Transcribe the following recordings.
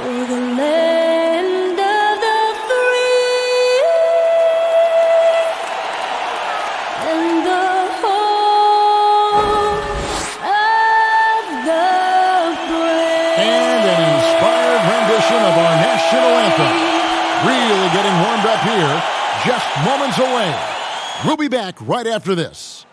For the land of the free and the home of the brave. And an inspired rendition of our national anthem. Really getting warmed up here, just moments away. We'll be back right after this.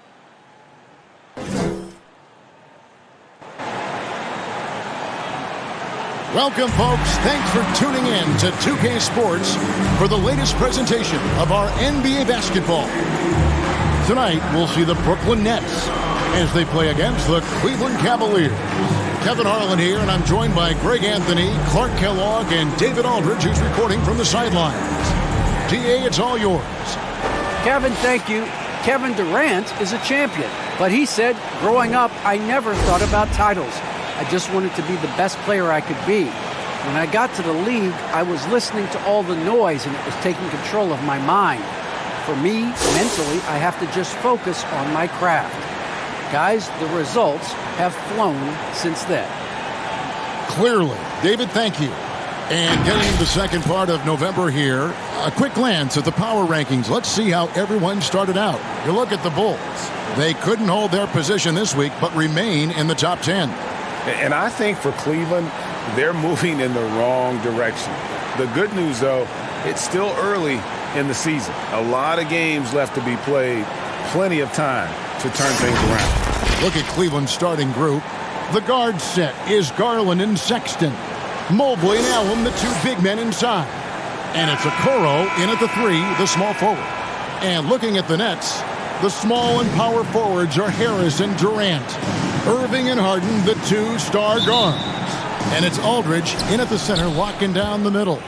Welcome, folks. Thanks for tuning in to 2K Sports for the latest presentation of our NBA basketball. Tonight, we'll see the Brooklyn Nets as they play against the Cleveland Cavaliers. Kevin Harlan here, and I'm joined by Greg Anthony, Clark Kellogg, and David Aldridge, who's reporting from the sidelines. DA, it's all yours. Kevin, thank you. Kevin Durant is a champion, but he said, growing up, I never thought about titles. I just wanted to be the best player I could be. When I got to the league, I was listening to all the noise and it was taking control of my mind. For me, mentally, I have to just focus on my craft. Guys, the results have flown since then. Clearly. David, thank you. And getting into the second part of November here, a quick glance at the power rankings. Let's see how everyone started out. You look at the Bulls. They couldn't hold their position this week, but remain in the top 10. And I think for Cleveland, they're moving in the wrong direction. The good news, though, it's still early in the season. A lot of games left to be played, plenty of time to turn things around. Look at Cleveland's starting group. The guard set is Garland and Sexton. Mobley and Allen, the two big men inside. And it's Okoro in at the 3, the small forward. And looking at the Nets, the small and power forwards are Harris and Durant. Irving and Harden, the two star guards. And it's Aldridge in at the center, locking down the middle.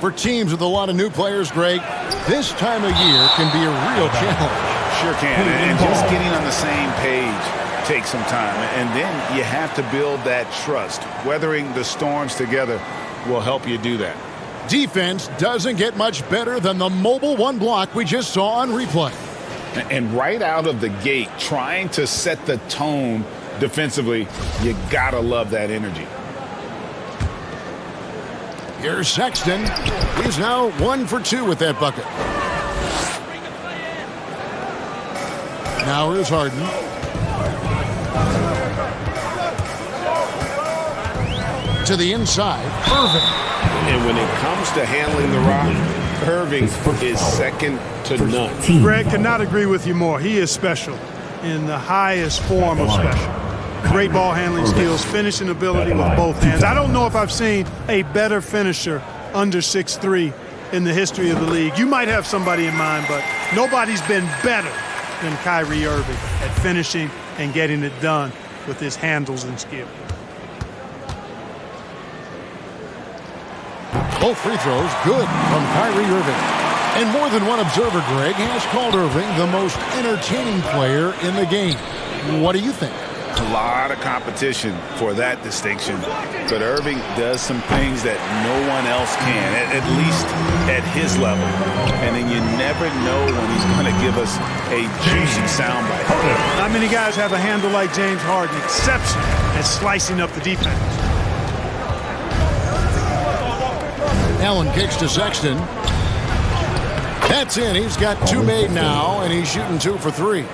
For teams with a lot of new players, Greg, this time of year can be a real challenge. Sure can. And just getting on the same page takes some time. And then you have to build that trust. Weathering the storms together will help you do that. Defense doesn't get much better than the mobile one block we just saw on replay. And right out of the gate, trying to set the tone defensively, you gotta love that energy. Here's Sexton. He's now 1 for 2 with that bucket. Now here's Harden. To the inside, Irving. And when it comes to handling the rock, Irving is second to none. Greg, could not agree with you more. He is special in the highest form of special. Great ball handling skills, finishing ability with both hands. I don't know if I've seen a better finisher under 6'3" in the history of the league. You might have somebody in mind, but nobody's been better than Kyrie Irving at finishing and getting it done with his handles and skill. Both free throws good from Kyrie Irving. And more than one observer, Greg, has called Irving the most entertaining player in the game. What do you think? A lot of competition for that distinction. But Irving does some things that no one else can, at least at his level. And then you never know when he's going to give us a juicy soundbite. Not many guys have a handle like James Harden, exception at slicing up the defense. Allen kicks to Sexton. That's in. He's got 2 made now, and he's shooting 2 for 3.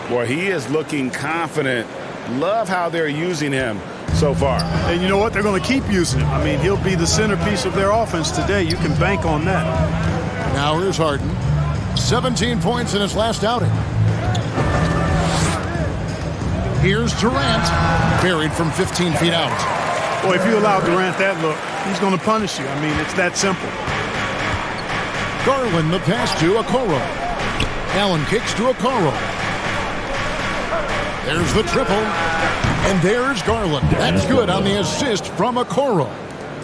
Boy, he is looking confident. Love how they're using him so far. And you know what? They're going to keep using him. I mean, he'll be the centerpiece of their offense today. You can bank on that. Now here's Harden. 17 points in his last outing. Here's Durant. Buried from 15 feet out. Boy, if you allow Durant that look, he's going to punish you. I mean, it's that simple. Garland the pass to Okoro. Allen kicks to Okoro. There's the triple. And there's Garland. That's good on the assist from Okoro.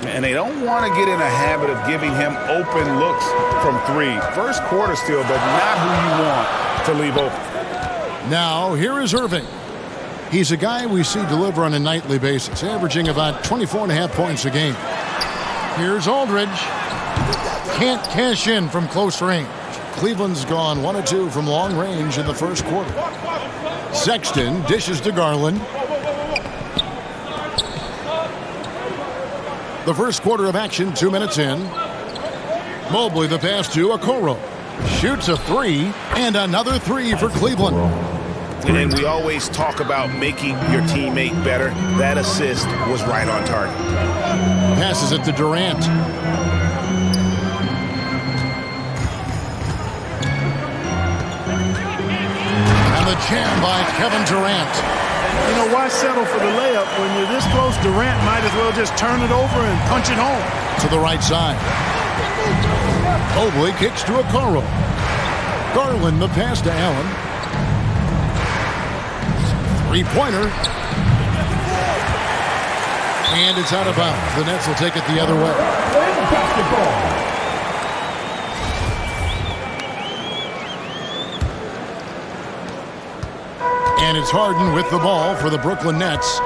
And they don't want to get in a habit of giving him open looks from 3. First quarter still, but not who you want to leave open. Now, here is Irving. He's a guy we see deliver on a nightly basis, averaging about 24.5 points a game. Here's Aldridge. Can't cash in from close range. Cleveland's gone 1 of 2 from long range in the first quarter. Sexton dishes to Garland. The first quarter of action, 2 minutes in. Mobley the pass to Okoro. Shoots a three, and another three for Cleveland. And we always talk about making your teammate better. That assist was right on target. Passes it to Durant. And the jam by Kevin Durant. You know, why settle for the layup when you're this close? Durant might as well just turn it over and punch it home. To the right side. Mobley kicks to Okoro. Garland the pass to Allen. Three-pointer. And it's out of bounds. The Nets will take it the other way. And it's Harden with the ball for the Brooklyn Nets.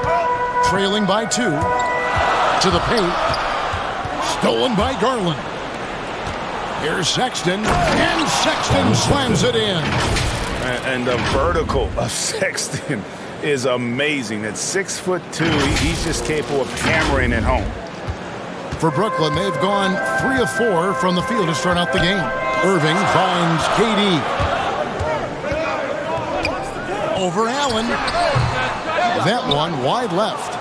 Trailing by 2. To the paint. Stolen by Garland. Here's Sexton. And Sexton slams it in. And the vertical of Sexton is amazing. At 6'2", he's just capable of hammering it home. For Brooklyn, they've gone 3 of 4 from the field to start out the game. Irving finds KD. Over Allen. That one wide left.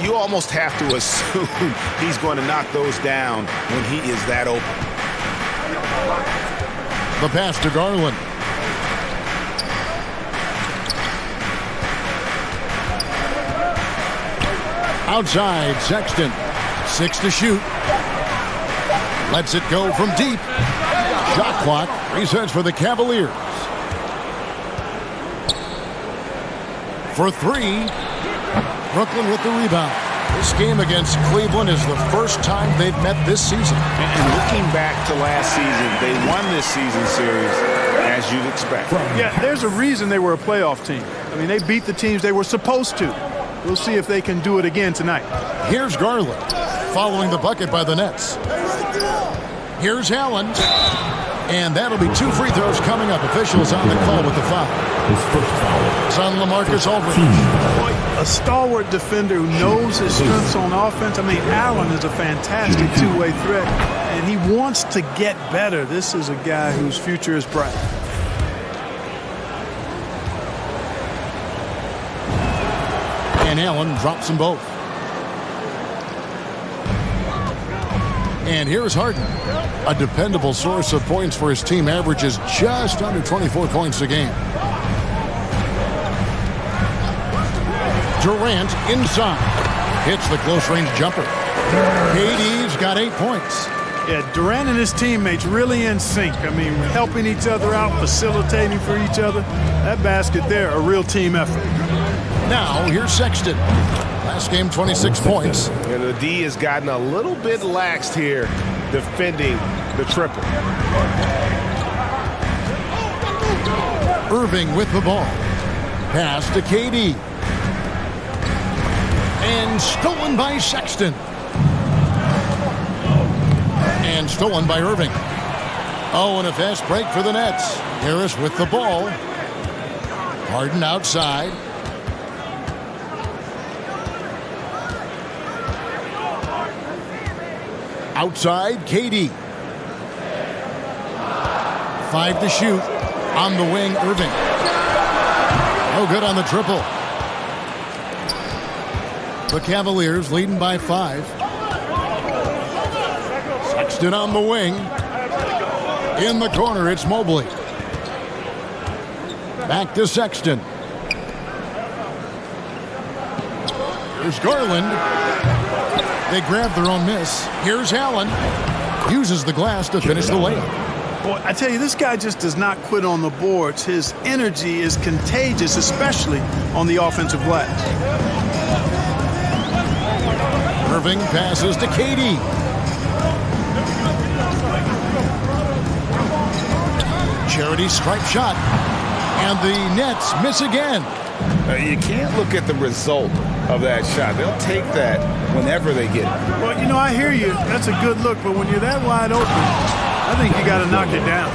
You almost have to assume he's going to knock those down when he is that open. The pass to Garland. Outside, Sexton. 6 to shoot. Lets it go from deep. Shot clock resets for the Cavaliers. For 3. Brooklyn with the rebound. This game against Cleveland is the first time they've met this season. And looking back to last season, they won this season series as you'd expect. Yeah, there's a reason they were a playoff team. I mean, they beat the teams they were supposed to. We'll see if they can do it again tonight. Here's Garland, following the bucket by the Nets. Here's Allen. And that'll be 2 free throws coming up. Officials on the call with the foul. His first foul. It's on LaMarcus Aldridge. A stalwart defender who knows his strengths on offense. I mean, Allen is a fantastic two-way threat, and he wants to get better. This is a guy whose future is bright. And Allen drops them both. And here's Harden. A dependable source of points for his team, averages just under 24 points a game. Durant inside. Hits the close-range jumper. KD's got 8 points. Yeah, Durant and his teammates really in sync. I mean, helping each other out, facilitating for each other. That basket there, a real team effort. Now, here's Sexton. Last game, 26 points. And the D has gotten a little bit laxed here defending the triple. Irving with the ball. Pass to KD. And stolen by Sexton. And stolen by Irving. Oh, and a fast break for the Nets. Harris with the ball. Harden outside. Outside, KD. 5 to shoot. On the wing, Irving. No good on the triple. The Cavaliers leading by 5. Sexton on the wing. In the corner, it's Mobley. Back to Sexton. Here's Garland. They grab their own miss. Here's Allen. Uses the glass to finish the layup. Boy, I tell you, this guy just does not quit on the boards. His energy is contagious, especially on the offensive glass. Irving passes to KD. Charity stripe shot. And the Nets miss again. You can't look at the result of that shot. They'll take that whenever they get it. Well, you know, I hear you. That's a good look, but when you're that wide open, I think you got to knock it down.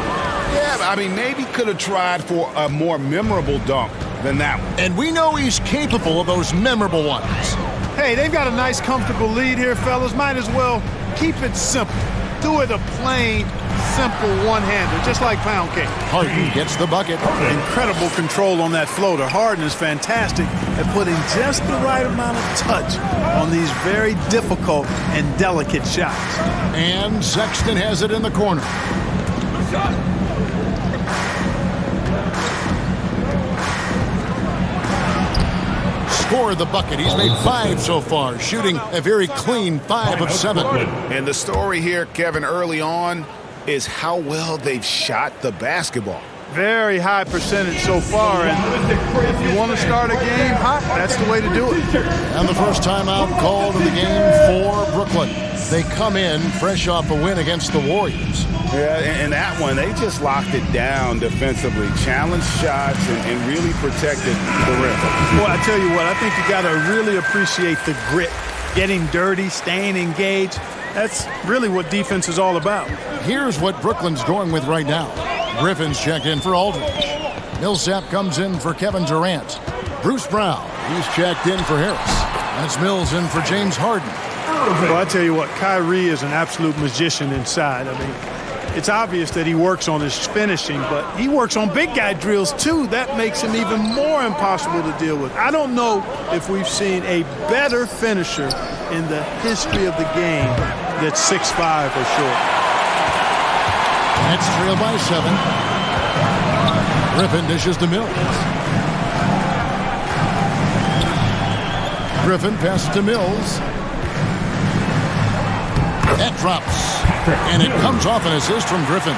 Yeah, I mean, maybe could have tried for a more memorable dunk than that one. And we know he's capable of those memorable ones. Hey, they've got a nice, comfortable lead here, fellas. Might as well keep it simple. Do it a plain, simple one-hander, just like pound cake. Harden gets the bucket. Incredible control on that floater. Harden is fantastic at putting just the right amount of touch on these very difficult and delicate shots. And Sexton has it in the corner. Scored the bucket. He's made 5 so far, shooting a very clean 5 of 7. And the story here, Kevin, early on is how well they've shot the basketball. Very high percentage so far, and if you want to start a game hot, that's the way to do it. And the first timeout called in the game for Brooklyn. They come in fresh off a win against the Warriors. Yeah, and that one, they just locked it down defensively, challenged shots, and really protected the rim. Well, I tell you what, I think you got to really appreciate the grit, getting dirty, staying engaged. That's really what defense is all about. Here's what Brooklyn's going with right now. Griffin's checked in for Aldridge. Millsap comes in for Kevin Durant. Bruce Brown, he's checked in for Harris. And it's Mills in for James Harden. Well, I tell you what, Kyrie is an absolute magician inside. I mean, it's obvious that he works on his finishing, but he works on big guy drills too. That makes him even more impossible to deal with. I don't know if we've seen a better finisher in the history of the game that's 6'5" or short. Nets trail by 7. Griffin dishes to Mills. Griffin passes to Mills. That drops. And it comes off an assist from Griffin.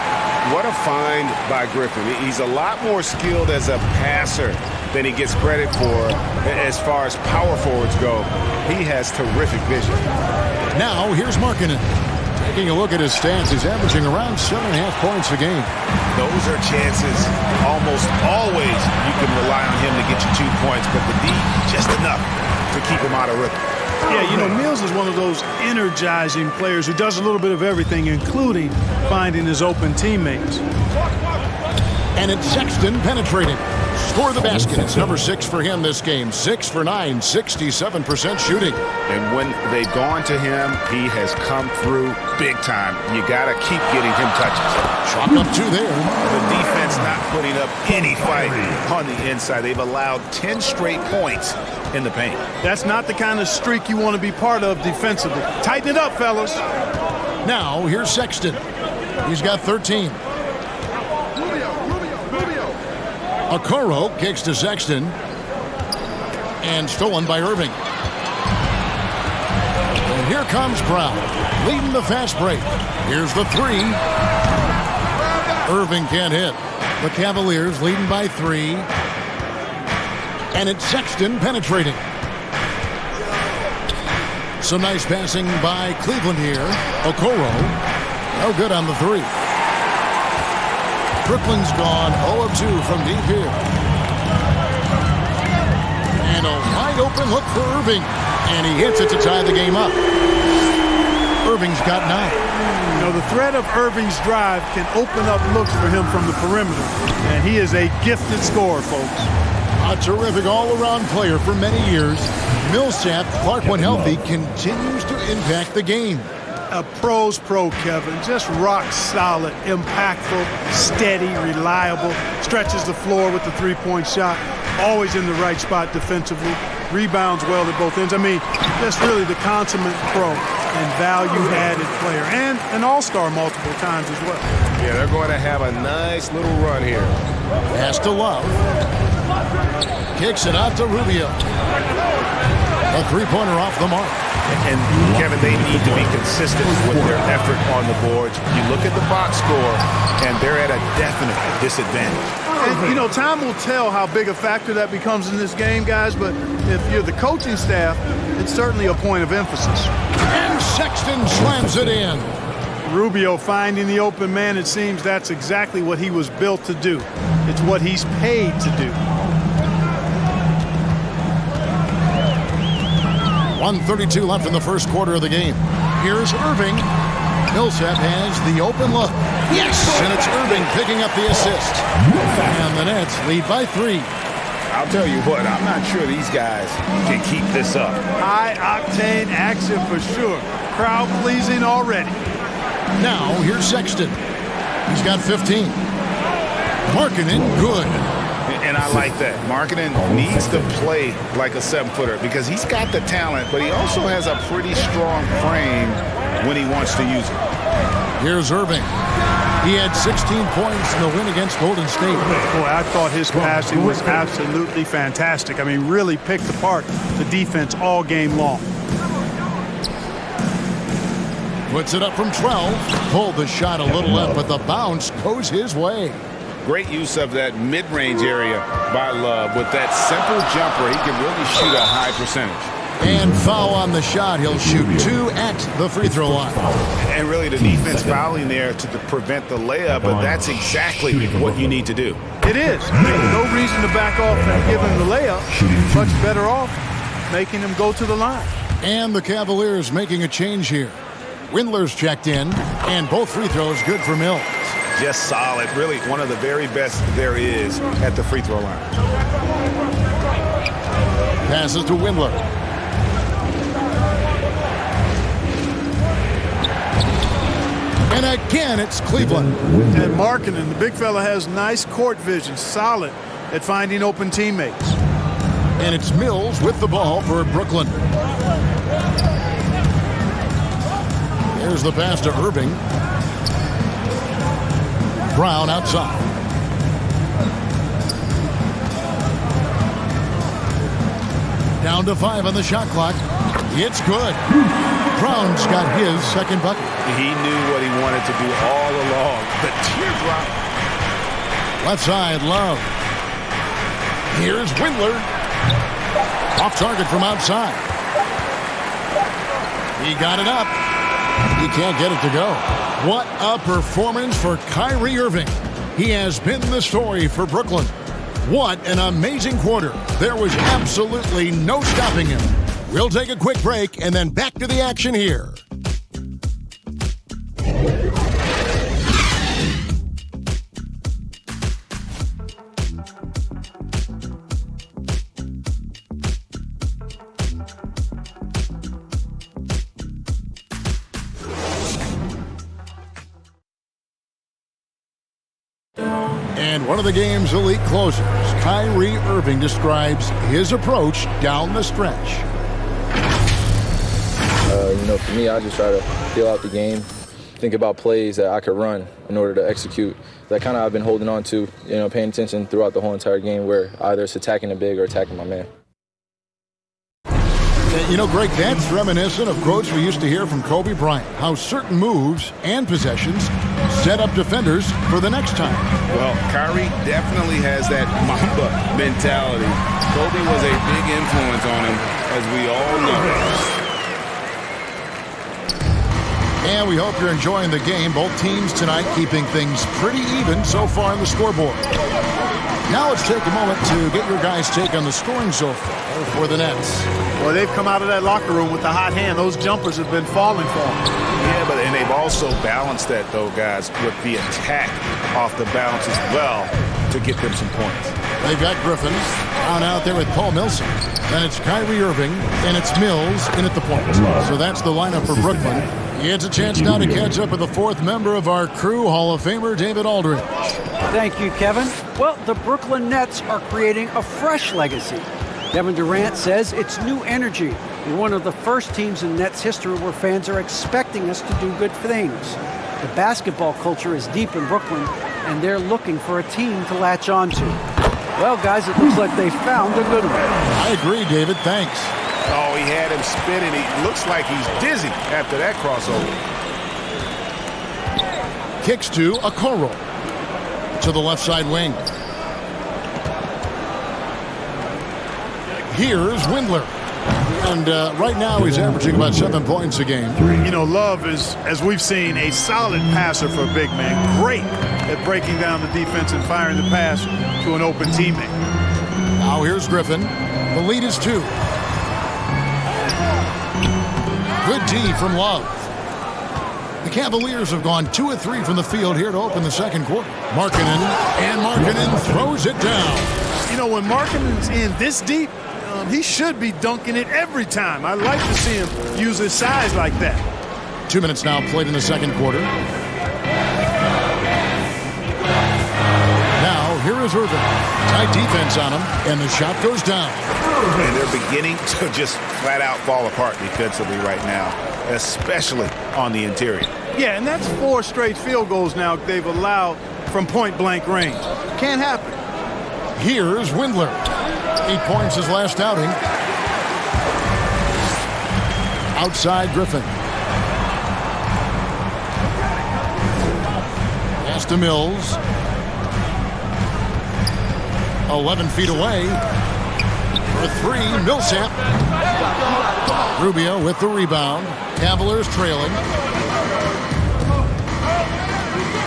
What a find by Griffin. He's a lot more skilled as a passer than he gets credit for as far as power forwards go. He has terrific vision. Now here's Markkanen. Taking a look at his stats, he's averaging around 7.5 points a game. Those are chances almost always you can rely on him to get you 2 points, but the D, just enough to keep him out of rhythm. Yeah, you know, Mills is one of those energizing players who does a little bit of everything, including finding his open teammates. And it's Sexton penetrating. Score the basket. It's number 6 for him this game. 6 for 9, 67% shooting. And when they've gone to him, he has come through big time. You got to keep getting him touches. Chalk up 2 there. The defense not putting up any fight on the inside. They've allowed 10 straight points in the paint. That's not the kind of streak you want to be part of defensively. Tighten it up, fellas. Now here's Sexton. He's got 13. Okoro kicks to Sexton. And stolen by Irving. And here comes Brown, leading the fast break. Here's the 3. Irving can't hit. The Cavaliers leading by 3. And it's Sexton penetrating. Some nice passing by Cleveland here. Okoro, no good on the 3. Brooklyn's gone 0 of 2 from deep here. And a wide open look for Irving. And he hits it to tie the game up. Irving's got 9. You know, the threat of Irving's drive can open up looks for him from the perimeter. And he is a gifted scorer, folks. A terrific all-around player for many years. Millsap, Clark when healthy, continues to impact the game. A pro's pro, Kevin. Just rock solid, impactful, steady, reliable. Stretches the floor with the three-point shot. Always in the right spot defensively. Rebounds well at both ends. I mean, just really the consummate pro and value-added player. And an all-star multiple times as well. Yeah, they're going to have a nice little run here. Pass to Love. Kicks it out to Rubio. A three-pointer off the mark. And, Kevin, they need to be consistent with their effort on the boards. You look at the box score, and they're at a definite disadvantage. And, you know, time will tell how big a factor that becomes in this game, guys, but if you're the coaching staff, it's certainly a point of emphasis. And Sexton slams it in. Rubio finding the open man, it seems that's exactly what he was built to do. It's what he's paid to do. 1:32 left in the first quarter of the game. Here's Irving. Millsap has the open look. Yes! And it's Irving picking up the assist. And the Nets lead by 3. I'll tell you what, I'm not sure these guys can keep this up. High-octane action for sure. Crowd-pleasing already. Now, here's Sexton. He's got 15. Markkanen, good. And I like that. Markkanen needs to play like a 7-footer because he's got the talent, but he also has a pretty strong frame when he wants to use it. Here's Irving. He had 16 points in the win against Golden State. Boy, I thought his passing was absolutely fantastic. I mean, really picked apart the defense all game long. Puts it up from 12. Pulled the shot a little left, but the bounce goes his way. Great use of that mid-range area by Love. With that simple jumper, he can really shoot a high percentage. And foul on the shot. He'll shoot 2 at the free throw line. And really the defense fouling there to prevent the layup, but that's exactly what you need to do. It is. I mean, no reason to back off and give him the layup. Much better off making him go to the line. And the Cavaliers making a change here. Windler's checked in, and both free throws good for Mills. Just solid. Really one of the very best there is at the free throw line. Passes to Windler. And again, it's Cleveland. And Markkanen, the big fella, has nice court vision, solid at finding open teammates. And it's Mills with the ball for Brooklyn. There's the pass to Irving. Brown outside. Down to 5 on the shot clock. It's good. Brown's got his second bucket. He knew what he wanted to do all along. The teardrop. Left side, Love. Here's Windler. Off target from outside. He got it up. He can't get it to go. What a performance for Kyrie Irving. He has been the story for Brooklyn. What an amazing quarter. There was absolutely no stopping him. We'll take a quick break and then back to the action here. And one of the game's elite closers, Kyrie Irving, describes his approach down the stretch. For me, I just try to feel out the game, think about plays that I could run in order to execute. That kind of I've been holding on to, paying attention throughout the whole entire game where either it's attacking the big or attacking my man. Greg, that's reminiscent of quotes we used to hear from Kobe Bryant, how certain moves and possessions set up defenders for the next time. Well, Kyrie definitely has that Mamba mentality. Kobe was a big influence on him, as we all know. And we hope you're enjoying the game. Both teams tonight keeping things pretty even so far on the scoreboard. Now let's take a moment to get your guys' take on the scoring so far for the Nets. Well, they've come out of that locker room with a hot hand. Those jumpers have been falling for them. Yeah, and they've also balanced that, though, guys, with the attack off the bounce as well to get them some points. They've got Griffin down out there with Paul Millsap. Then it's Kyrie Irving, and it's Mills in at the point. So that's the lineup for Brooklyn. He gets a chance now to catch up with the fourth member of our crew, Hall of Famer David Aldridge. Thank you, Kevin. Well, the Brooklyn Nets are creating a fresh legacy. Kevin Durant says it's new energy. We're one of the first teams in Nets history where fans are expecting us to do good things. The basketball culture is deep in Brooklyn, and they're looking for a team to latch on to. Well, guys, it looks like they found a good one. I agree, David. Thanks. Oh, he had him spinning. He looks like he's dizzy after that crossover. Kicks to Okoro. To the left side wing. Here's Windler. And right now he's averaging about 7 points a game. Love is, as we've seen, a solid passer for a big man. Great at breaking down the defense and firing the pass to an open teammate. Now here's Griffin. The lead is 2. Good D from Love. The Cavaliers have gone 2 of 3 from the field here to open the second quarter. Markkanen throws it down. You know, when Markkanen's in this deep, he should be dunking it every time. I like to see him use his size like that. 2 minutes now played in the second quarter. Now, here is Irving. Tight defense on him, and the shot goes down. And they're beginning to just flat out fall apart defensively right now, especially on the interior. Yeah, and that's 4 straight field goals now they've allowed from point-blank range. Can't happen. Here's Windler. 8 points his last outing. Outside Griffin. Pass to Mills. 11 feet away. For 3, Millsap. Rubio with the rebound. Cavaliers trailing.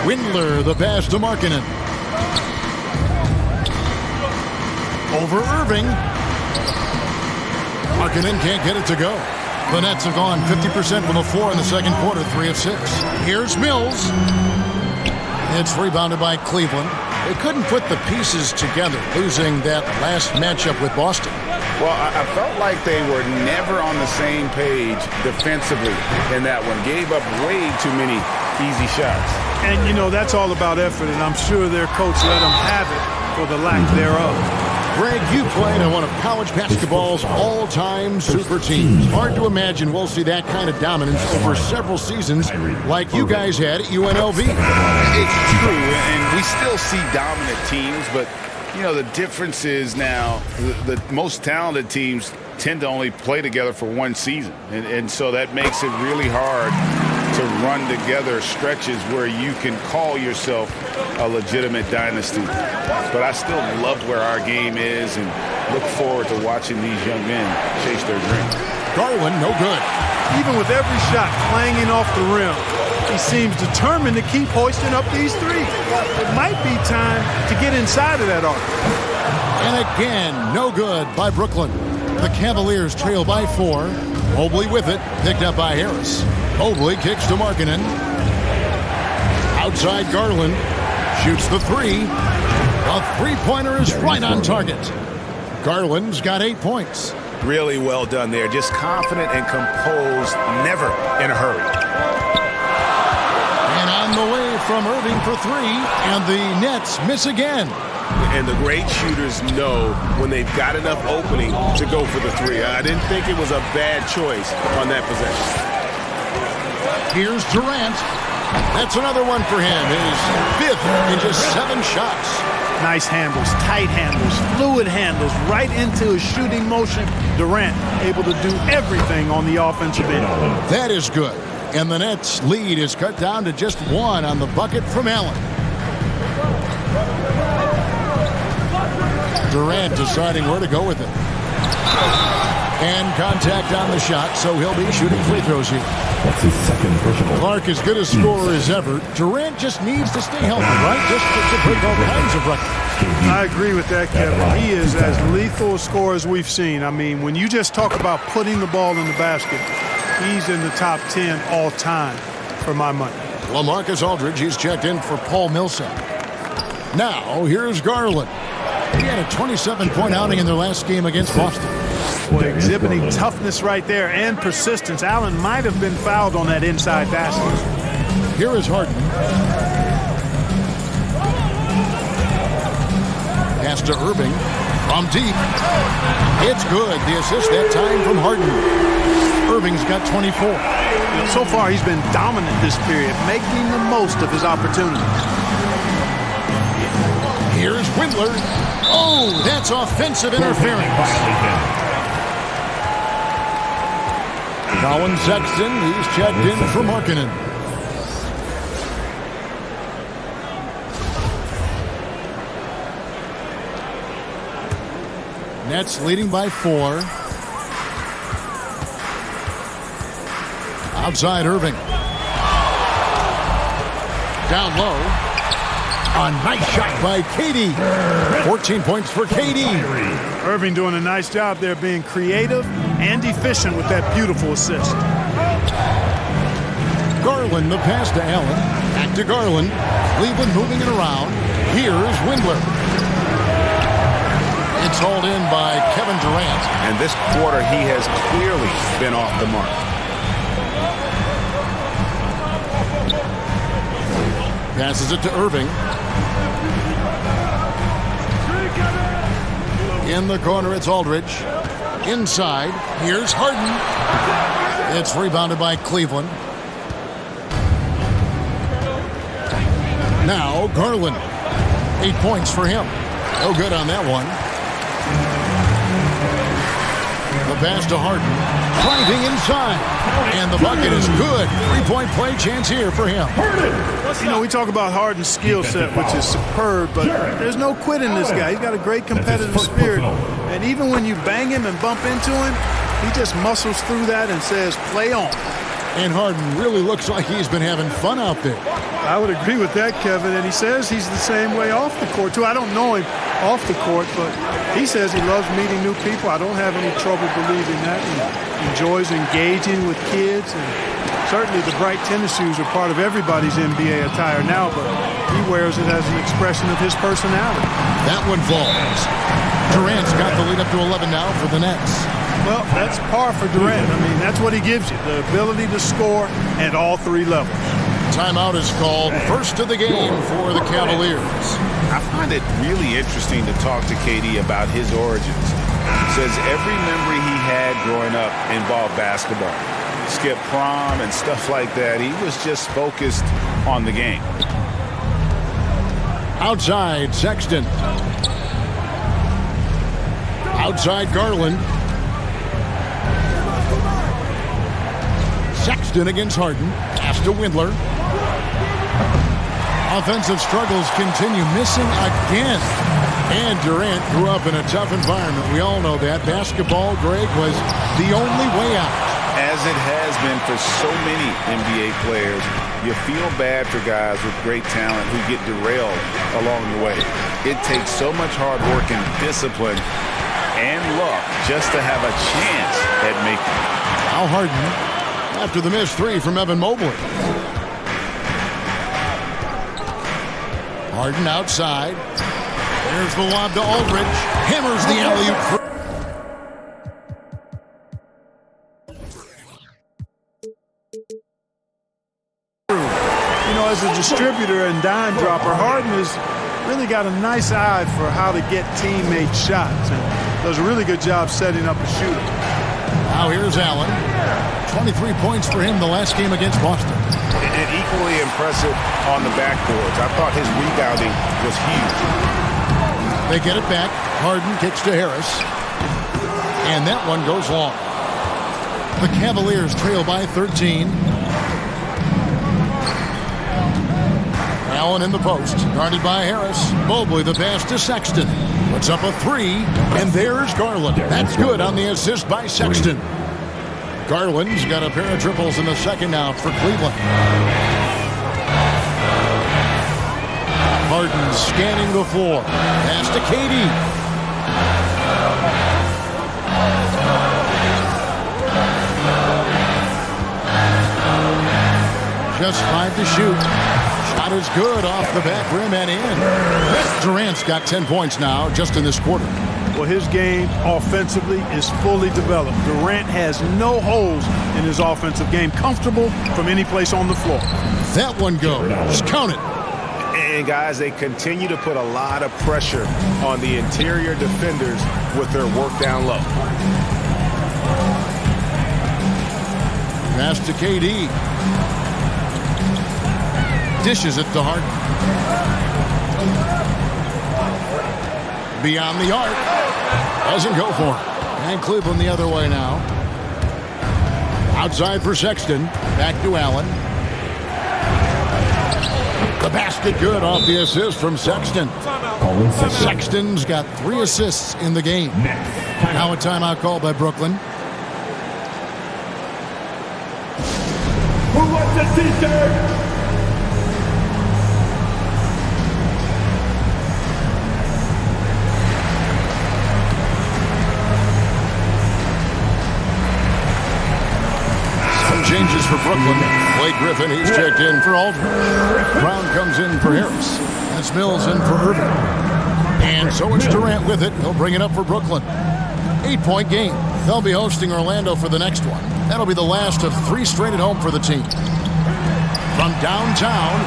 Windler, the pass to Markkanen. Over Irving. Markkanen can't get it to go. The Nets have gone 50% from the floor in the second quarter, 3 of 6. Here's Mills. It's rebounded by Cleveland. They couldn't put the pieces together, losing that last matchup with Boston. Well, I felt like they were never on the same page defensively in that one. Gave up way too many easy shots. And, you know, that's all about effort, and I'm sure their coach let them have it for the lack thereof. Greg, you played on one of college basketball's all-time super teams. Hard to imagine we'll see that kind of dominance over several seasons like you guys had at UNLV. It's true, and we still see dominant teams, but, you know, the difference is now the most talented teams tend to only play together for one season, and so that makes it really hard to run together stretches where you can call yourself a legitimate dynasty. But I still love where our game is and look forward to watching these young men chase their dreams. Garland, no good. Even with every shot clanging off the rim, he seems determined to keep hoisting up these threes. It might be time to get inside of that arc. And again, no good by Brooklyn. The Cavaliers trail by 4. Mobley with it, picked up by Harris. Mobley kicks to Markkanen. Outside Garland. Shoots the 3. A three-pointer is right on target. Garland's got 8 points. Really well done there. Just confident and composed, never in a hurry. And on the way from Irving for 3, and the Nets miss again. And the great shooters know when they've got enough opening to go for the 3. I didn't think it was a bad choice on that possession. Here's Durant. That's another one for him. His 5th in just 7 shots. Nice handles, tight handles, fluid handles, right into his shooting motion. Durant able to do everything on the offensive end. That is good. And the Nets' lead is cut down to just 1 on the bucket from Allen. Durant deciding where to go with it. And contact on the shot, so he'll be shooting free throws here. That's his second personal. Clark as good a scorer as ever. Durant just needs to stay healthy, right? Just to break all kinds of records. I agree with that, Kevin. He is as lethal a scorer as we've seen. I mean, when you just talk about putting the ball in the basket, he's in the top 10 all time for my money. LaMarcus Aldridge, he's checked in for Paul Millsap. Now, here's Garland. He had a 27-point outing in their last game against Boston. Boy, exhibiting toughness right there and persistence. Allen might have been fouled on that inside basket. Here is Harden. Pass to Irving from deep. It's good. The assist that time from Harden. Irving's got 24. So far, he's been dominant this period, making the most of his opportunities. Here's Windler. Oh, that's offensive interference. Colin Sexton, he's checked in for Markkanen. Nets leading by 4. Outside Irving. Down low. A nice shot by KD. 14 points for KD. Irving doing a nice job there being creative and efficient with that beautiful assist. Garland, the pass to Allen. Back to Garland. Cleveland moving it around. Here's Windler. It's hauled in by Kevin Durant. And this quarter, he has clearly been off the mark. Passes it to Irving. In the corner, it's Aldridge. Inside, here's Harden. It's rebounded by Cleveland. Now Garland. 8 points for him. No good on that one. The pass to Harden. Driving inside. And the bucket is good. 3-point play chance here for him. You know, we talk about Harden's skill set, which is superb, but there's no quit in this guy. He's got a great competitive spirit. And even when you bang him and bump into him, he just muscles through that and says, play on. And Harden really looks like he's been having fun out there. I would agree with that, Kevin. And he says he's the same way off the court, too. I don't know him off the court, but he says he loves meeting new people. I don't have any trouble believing that. He enjoys engaging with kids. And certainly the bright tennis shoes are part of everybody's NBA attire now, but he wears it as an expression of his personality. That one falls. Durant's got the lead up to 11 now for the Nets. Well, that's par for Durant. I mean, that's what he gives you, the ability to score at all three levels. Timeout is called. First of the game for the Cavaliers. I find it really interesting to talk to KD about his origins. He says every memory he had growing up involved basketball. Skip prom and stuff like that. He was just focused on the game. Outside, Sexton. Outside, Garland. Sexton against Harden. Pass to Windler. Offensive struggles continue. Missing again. And Durant grew up in a tough environment. We all know that. Basketball, Greg, was the only way out. As it has been for so many NBA players, you feel bad for guys with great talent who get derailed along the way. It takes so much hard work and discipline and luck just to have a chance at making it. Now Harden after the missed three from Evan Mobley. Harden outside. There's the lob to Aldridge. Hammers the alley-oop. You know, as a distributor and dime dropper, Harden has really got a nice eye for how to get teammate shots and does a really good job setting up a shooter. Now here's Allen. 23 points for him the last game against Boston. And equally impressive on the backboards. I thought his rebounding was huge. They get it back. Harden kicks to Harris. And that one goes long. The Cavaliers trail by 13. Allen in the post. Guarded by Harris. Mobley the pass to Sexton. Puts up a three. And there's Garland. That's good on the assist by Sexton. Garland's got a pair of triples in the second now for Cleveland. Harden scanning the floor. Pass to KD. Just 5 to shoot. Shot is good off the back rim and in. Durant's got 10 points now just in this quarter. Well, his game offensively is fully developed. Durant has no holes in his offensive game. Comfortable from any place on the floor. That one goes. Just count it. And guys, they continue to put a lot of pressure on the interior defenders with their work down low. Pass to KD. Dishes it to Harden. Beyond the arc. Doesn't go for it. And Cleveland the other way now. Outside for Sexton. Back to Allen. The basket good off the assist from Sexton. Sexton's got 3 assists in the game. Now a timeout called by Brooklyn. Who wants a t-shirt? Changes for Brooklyn. Blake Griffin, he's checked in for Aldridge. Brown comes in for Harris. That's Mills in for Irving. And so it's Durant with it. He'll bring it up for Brooklyn. 8-point game. They'll be hosting Orlando for the next one. That'll be the last of 3 straight at home for the team. From downtown,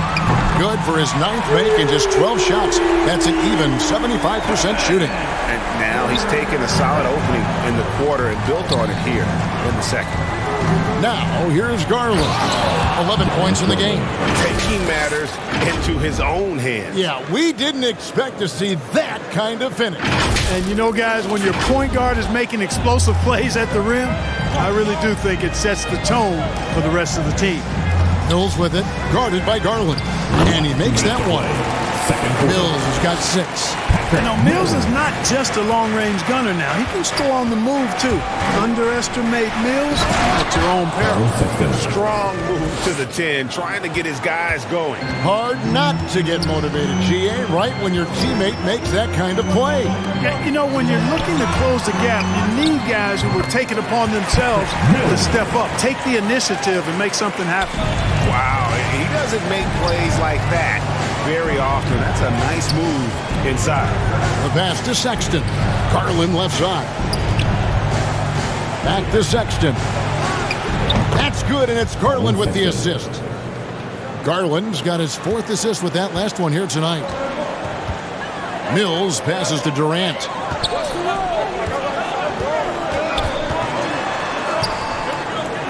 good for his 9th make and just 12 shots. That's an even 75% shooting. And now he's taken a solid opening in the quarter and built on it here in the second. Now, here's Garland. 11 points in the game. Taking matters into his own hands. Yeah, we didn't expect to see that kind of finish. And you know, guys, when your point guard is making explosive plays at the rim, I really do think it sets the tone for the rest of the team. Mills with it, guarded by Garland. And he makes that one. Mills has got 6. You know, Mills is not just a long-range gunner now. He can score on the move, too. Underestimate Mills at your own peril. Strong move to the 10, trying to get his guys going. Hard not to get motivated, GA, right when your teammate makes that kind of play. Yeah, you know, when you're looking to close the gap, you need guys who will take it upon themselves to step up, take the initiative, and make something happen. Wow, he doesn't make plays like that very often. That's a nice move inside. The pass to Sexton. Garland left side. Back to Sexton. That's good, and it's Garland with the assist. Garland's got his 4th assist with that last one here tonight. Mills passes to Durant.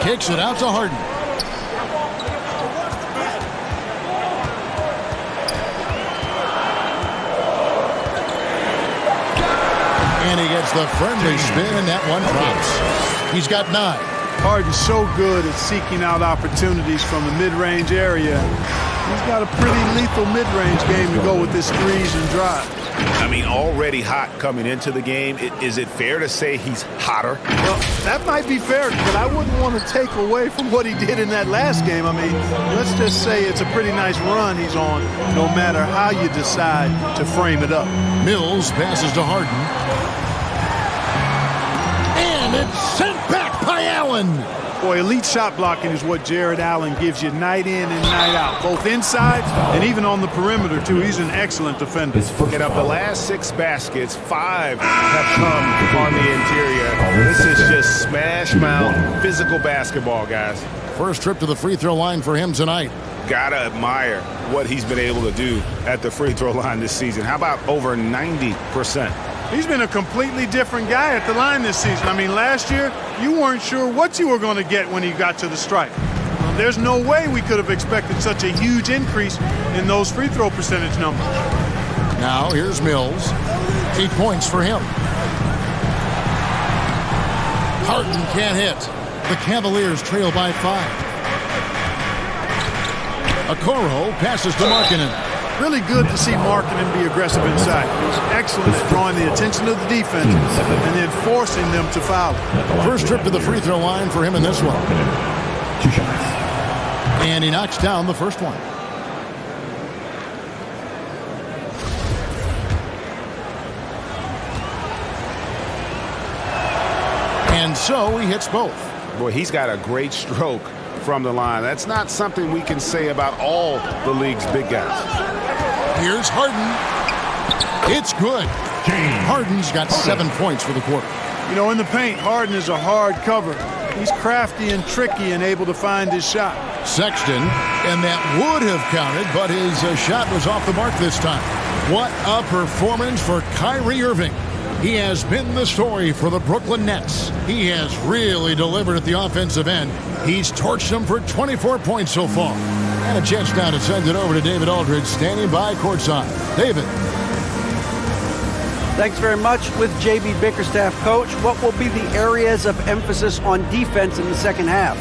Kicks it out to Harden. And he gets the friendly spin, and that one drops. He's got 9. Harden's so good at seeking out opportunities from the mid-range area. He's got a pretty lethal mid-range game to go with this threes and drive. I mean, already hot coming into the game. Is it fair to say he's hotter? Well, that might be fair, but I wouldn't want to take away from what he did in that last game. I mean, let's just say it's a pretty nice run he's on, no matter how you decide to frame it up. Mills passes to Harden. And it's sent back by Allen. Boy, elite shot blocking is what Jared Allen gives you night in and night out, both inside and even on the perimeter, too. He's an excellent defender. And of the last 6 baskets, 5 have come on the interior. This is just smash mouth physical basketball, guys. First trip to the free throw line for him tonight. Gotta admire what he's been able to do at the free throw line this season. How about over 90%? He's been a completely different guy at the line this season. I mean, last year, you weren't sure what you were going to get when he got to the stripe. There's no way we could have expected such a huge increase in those free throw percentage numbers. Now, here's Mills. 8 points for him. Harden can't hit. The Cavaliers trail by 5. Okoro passes to Markkanen. Really good to see Markkanen be aggressive inside. He's excellent at drawing the attention of the defense and then forcing them to foul. First trip to the free throw line for him in this one. 2 shots. And he knocks down the first one. And so he hits both. Boy, he's got a great stroke from the line. That's not something we can say about all the league's big guys. Here's Harden. It's good. Harden's got 7 points for the quarter. You know, in the paint, Harden is a hard cover. He's crafty and tricky and able to find his shot. Sexton, and that would have counted, but his shot was off the mark this time. What a performance for Kyrie Irving. He has been the story for the Brooklyn Nets. He has really delivered at the offensive end. He's torched them for 24 points so far. And a chance now to send it over to David Aldridge, standing by courtside. David. Thanks very much. With J.B. Bickerstaff, Coach, what will be the areas of emphasis on defense in the second half?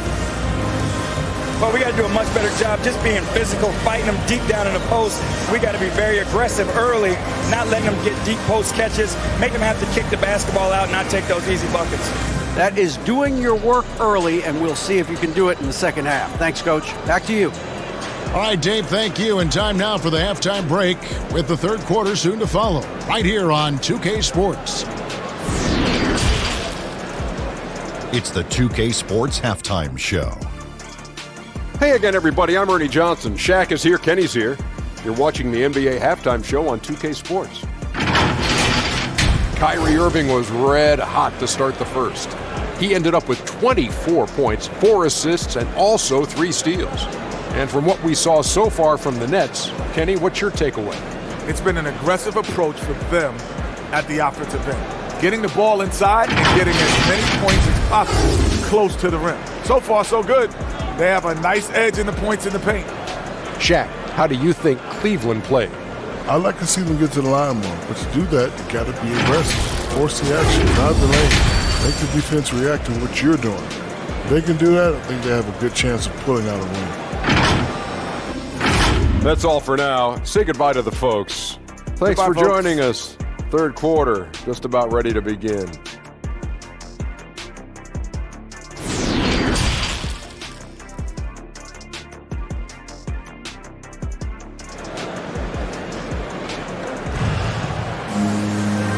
Well, we got to do a much better job just being physical, fighting them deep down in the post. We got to be very aggressive early, not letting them get deep post catches, make them have to kick the basketball out, not take those easy buckets. That is doing your work early, and we'll see if you can do it in the second half. Thanks, Coach. Back to you. All right, Dave, thank you. And time now for the halftime break with the third quarter soon to follow. Right here on 2K Sports. It's the 2K Sports Halftime Show. Hey again, everybody. I'm Ernie Johnson. Shaq is here. Kenny's here. You're watching the NBA Halftime Show on 2K Sports. Kyrie Irving was red hot to start the first. He ended up with 24 points, 4 assists, and also 3 steals. And from what we saw so far from the Nets, Kenny, what's your takeaway? It's been an aggressive approach for them at the offensive end. Getting the ball inside and getting as many points as possible close to the rim. So far, so good. They have a nice edge in the points in the paint. Shaq, how do you think Cleveland played? I like to see them get to the line more, but to do that, you got to be aggressive. Force the action, drive the lane, make the defense react to what you're doing. If they can do that, I think they have a good chance of pulling out a win. That's all for now. Say goodbye to the folks. Thanks Goodbye, for folks. joining us. Third quarter, just about ready to begin.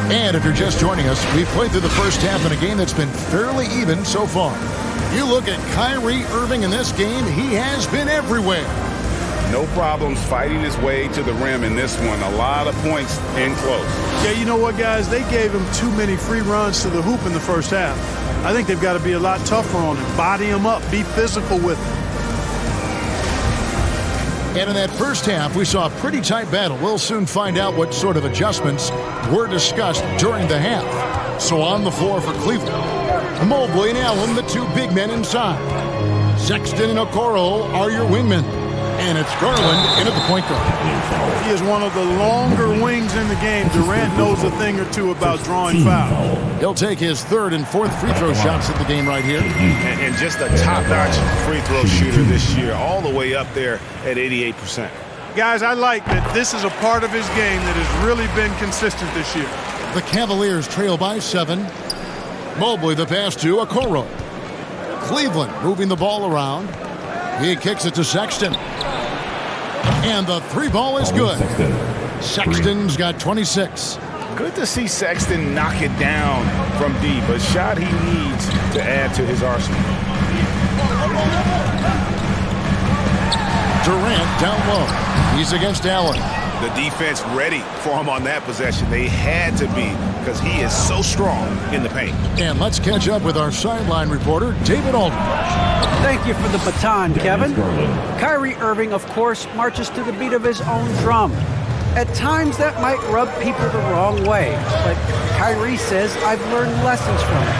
And if you're just joining us, we've played through the first half in a game that's been fairly even so far. You look at Kyrie Irving in this game, he has been everywhere. No problems fighting his way to the rim in this one. A lot of points in close. Yeah, you know what, guys? They gave him too many free runs to the hoop in the first half. I think they've got to be a lot tougher on him. Body him up. Be physical with him. And in that first half, we saw a pretty tight battle. We'll soon find out what sort of adjustments were discussed during the half. So on the floor for Cleveland, Mobley and Allen, the 2 big men inside. Sexton and Okoro are your wingmen. And it's Garland in at the point guard. He is one of the longer wings in the game. Durant knows a thing or two about drawing fouls. He'll take his 3rd and 4th free throw shots at the game right here. And just a top-notch free throw shooter this year, all the way up there at 88%. Guys, I like that this is a part of his game that has really been consistent this year. The Cavaliers trail by 7. Mobley the pass to Okoro. Cleveland moving the ball around. He kicks it to Sexton. And the 3 ball is good. Sexton's got 26. Good to see Sexton knock it down from deep. A shot he needs to add to his arsenal. Durant down low. He's against Allen. The defense ready for him on that possession. They had to be because he is so strong in the paint. And let's catch up with our sideline reporter, David Aldridge. Thank you for the baton, Kevin. Kyrie Irving, of course, marches to the beat of his own drum. At times, that might rub people the wrong way, but Kyrie says, I've learned lessons from it.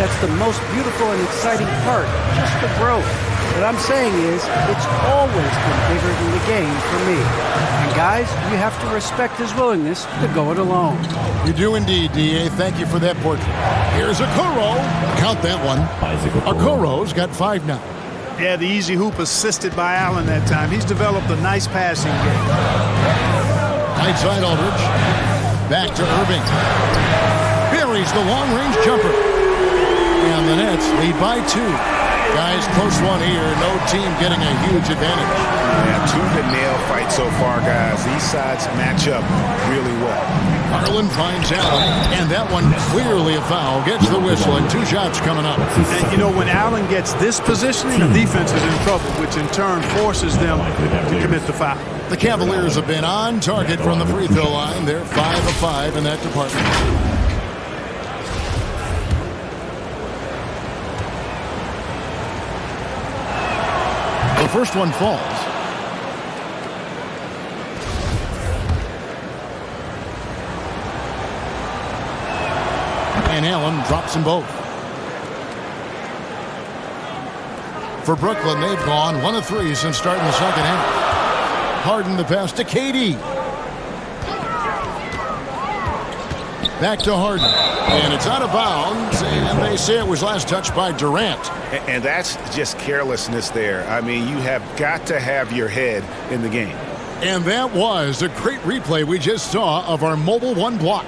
That's the most beautiful and exciting part, just the growth. What I'm saying is, it's always been bigger than the game for me. And guys, you have to respect his willingness to go it alone. You do indeed, D.A. Thank you for that portrait. Here's Okoro. Count that one. Okoro's got 5 now. Yeah, the easy hoop assisted by Allen that time. He's developed a nice passing game. Right side Aldridge. Back to Irving. Buries the long-range jumper. And the Nets lead by 2. Guys, close one here. No team getting a huge advantage. Yeah, 2-to-nail fight so far, guys. These sides match up really well. Garland finds Allen, and that one clearly a foul. Gets the whistle, and 2 shots coming up. And, you know, when Allen gets this positioning, the defense is in trouble, which in turn forces them to commit the foul. The Cavaliers have been on target from the free throw line. They're 5 of 5 in that department. The first one falls. And Allen drops them both. For Brooklyn, they've gone 1 of 3 since starting the second half. Harden the pass to KD. Back to Harden. And it's out of bounds, and they say it was last touched by Durant. And that's just carelessness there. I mean, you have got to have your head in the game. And that was a great replay we just saw of our mobile 1 block.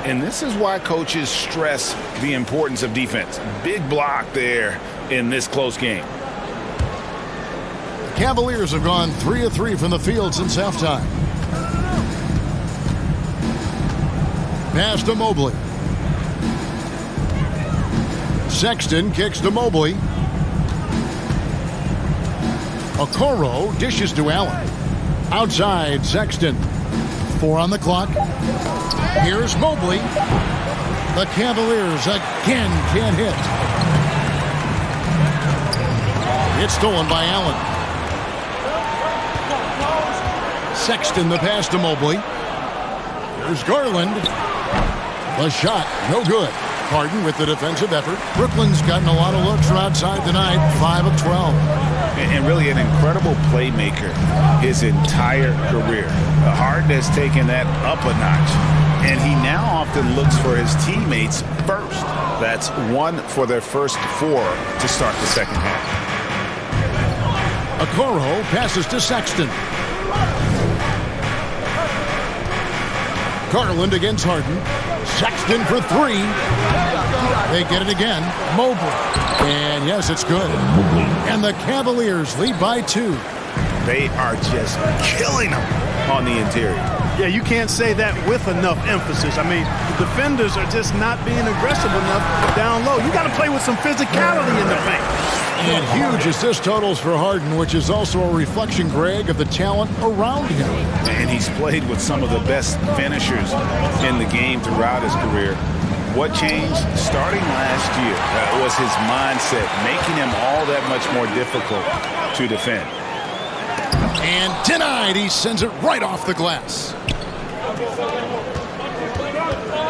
And this is why coaches stress the importance of defense. Big block there in this close game. The Cavaliers have gone 3 of 3 from the field since halftime. Pass to Mobley. Sexton kicks to Mobley. Okoro dishes to Allen. Outside, Sexton. 4 on the clock. Here's Mobley. The Cavaliers again can't hit. It's stolen by Allen. Sexton the pass to Mobley. Here's Garland. The shot, no good. Harden with the defensive effort. Brooklyn's gotten a lot of looks from outside tonight, 5 of 12. And really an incredible playmaker his entire career. Harden has taken that up a notch, and he now often looks for his teammates first. That's 1 for their first 4 to start the second half. Okoro passes to Sexton. Garland against Harden. Sexton for 3. They get it again. Mobley. And yes, it's good. And the Cavaliers lead by 2. They are just killing them on the interior. Yeah, you can't say that with enough emphasis. I mean, the defenders are just not being aggressive enough down low. You got to play with some physicality in the paint. And huge assist totals for Harden, which is also a reflection, Greg, of the talent around him. And he's played with some of the best finishers in the game throughout his career. What changed starting last year was his mindset, making him all that much more difficult to defend. And denied. He sends it right off the glass.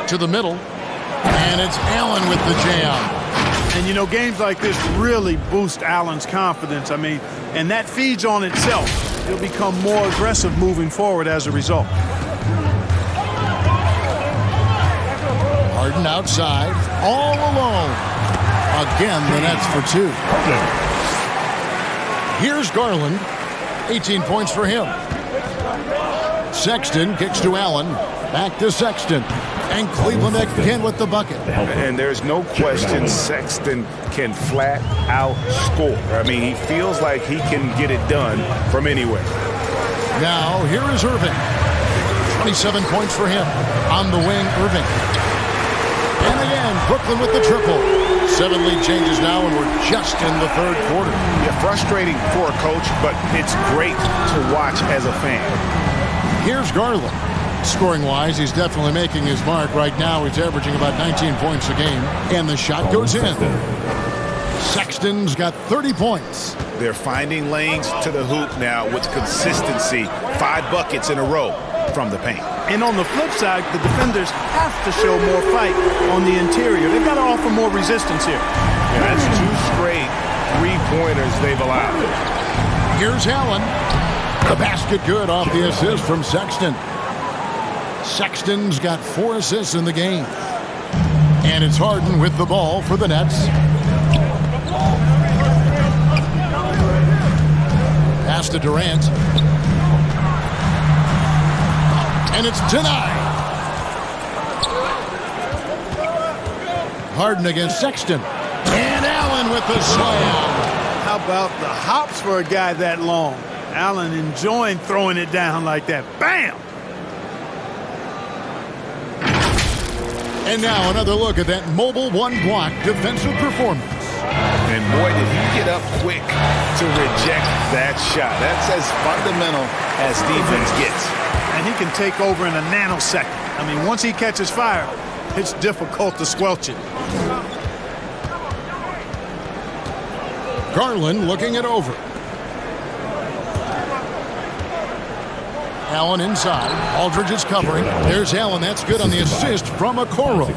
To the middle. And it's Allen with the jam. And, you know, games like this really boost Allen's confidence. I mean, and that feeds on itself. He'll become more aggressive moving forward as a result. Harden outside, all alone. Again, the Nets for 2. Here's Garland. 18 points for him. Sexton kicks to Allen. Back to Sexton. And Cleveland again with the bucket. And there's no question Sexton can flat out score. I mean, he feels like he can get it done from anywhere. Now, here is Irving. 27 points for him. On the wing, Irving. And again, Brooklyn with the triple. 7 lead changes now, and we're just in the third quarter. Yeah, frustrating for a coach, but it's great to watch as a fan. Here's Garland. Scoring-wise, he's definitely making his mark. Right now, he's averaging about 19 points a game. And the shot goes in. Sexton's got 30 points. They're finding lanes to the hoop now with consistency. 5 buckets in a row from the paint. And on the flip side, the defenders have to show more fight on the interior. They've got to offer more resistance here. Yeah, that's 2 straight 3-pointers they've allowed. Here's Allen. The basket good off the assist from Sexton. Sexton's got 4 assists in the game. And it's Harden with the ball for the Nets. Pass to Durant. And it's denied. Harden against Sexton. And Allen with the slam. How about the hops for a guy that long? Allen enjoying throwing it down like that. Bam! And now another look at that mobile one-block defensive performance. And boy, did he get up quick to reject that shot. That's as fundamental as defense gets. And he can take over in a nanosecond. I mean, once he catches fire, it's difficult to squelch it. Garland looking it over. Allen inside. Aldridge is covering. There's Allen. That's good on the assist from Okoro.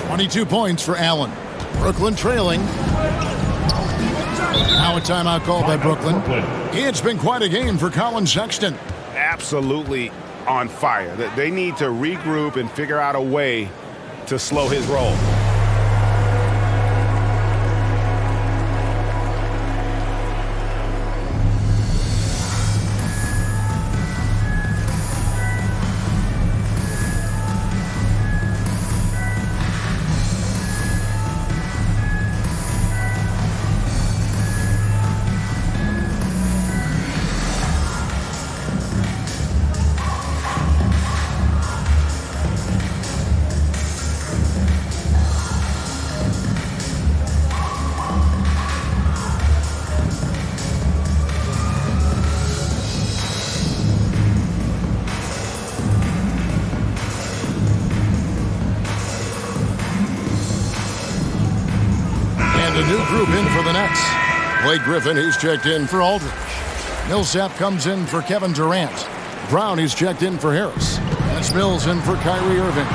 22 points for Allen. Brooklyn trailing. Now a timeout called by Brooklyn. It's been quite a game for Colin Sexton. Absolutely on fire. They need to regroup and figure out a way to slow his roll. group in for the Nets. Blake Griffin, he's checked in for Aldridge. Millsap comes in for Kevin Durant. Brown, he's checked in for Harris. That's Mills in for Kyrie Irving.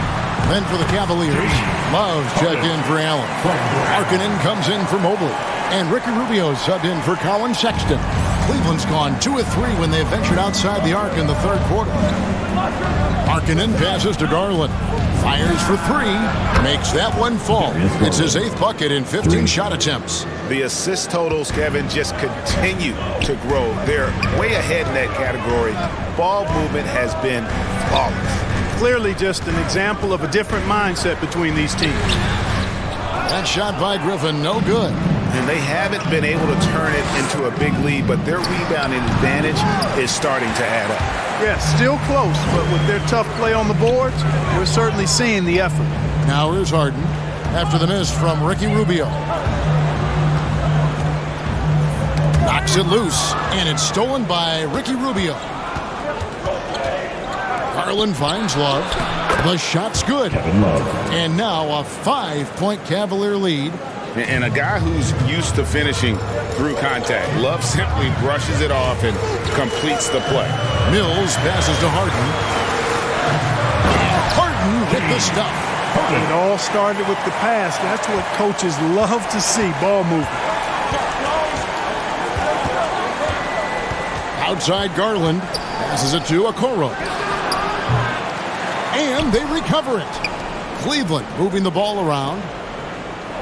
Then for the Cavaliers, Love checked in for Allen. Markkanen comes in for Mobley. And Ricky Rubio subbed in for Colin Sexton. Cleveland's gone 2 of 3 when they ventured outside the arc in the third quarter. Markkanen passes to Garland. Fires for 3. Makes that one fall. It's his 8th bucket in 15 shot attempts. The assist totals, Kevin, just continue to grow. They're way ahead in that category. Ball movement has been flawless. Clearly just an example of a different mindset between these teams. That shot by Griffin, no good. And they haven't been able to turn it into a big lead, but their rebounding advantage is starting to add up. Yeah, still close, but with their tough play on the boards, we're certainly seeing the effort. Now here's Harden after the miss from Ricky Rubio. Knocks it loose, and it's stolen by Ricky Rubio. Garland finds Love. The shot's good. And now a 5-point Cavalier lead. And a guy who's used to finishing through contact. Love simply brushes it off and completes the play. Mills passes to Harden. And Harden hit the stuff. It all started with the pass. That's what coaches love to see, ball movement. Outside Garland. Passes it to Okoro. And they recover it. Cleveland moving the ball around.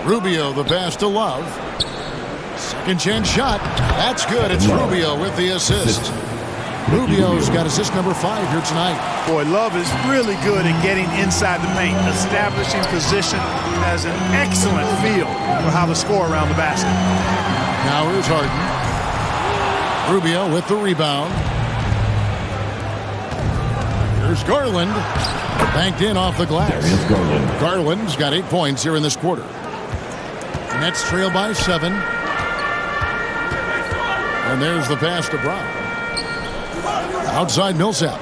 Rubio, the pass to Love. Second chance shot. That's good. It's Rubio with the assist. Rubio's got assist number 5 here tonight. Boy, Love is really good at getting inside the paint, establishing position, has an excellent feel for how to score around the basket. Now here's Harden. Rubio with the rebound. Here's Garland. Banked in off the glass. Garland's got 8 points here in this quarter. Nets trail by 7. And there's the pass to Brown. Outside Millsap.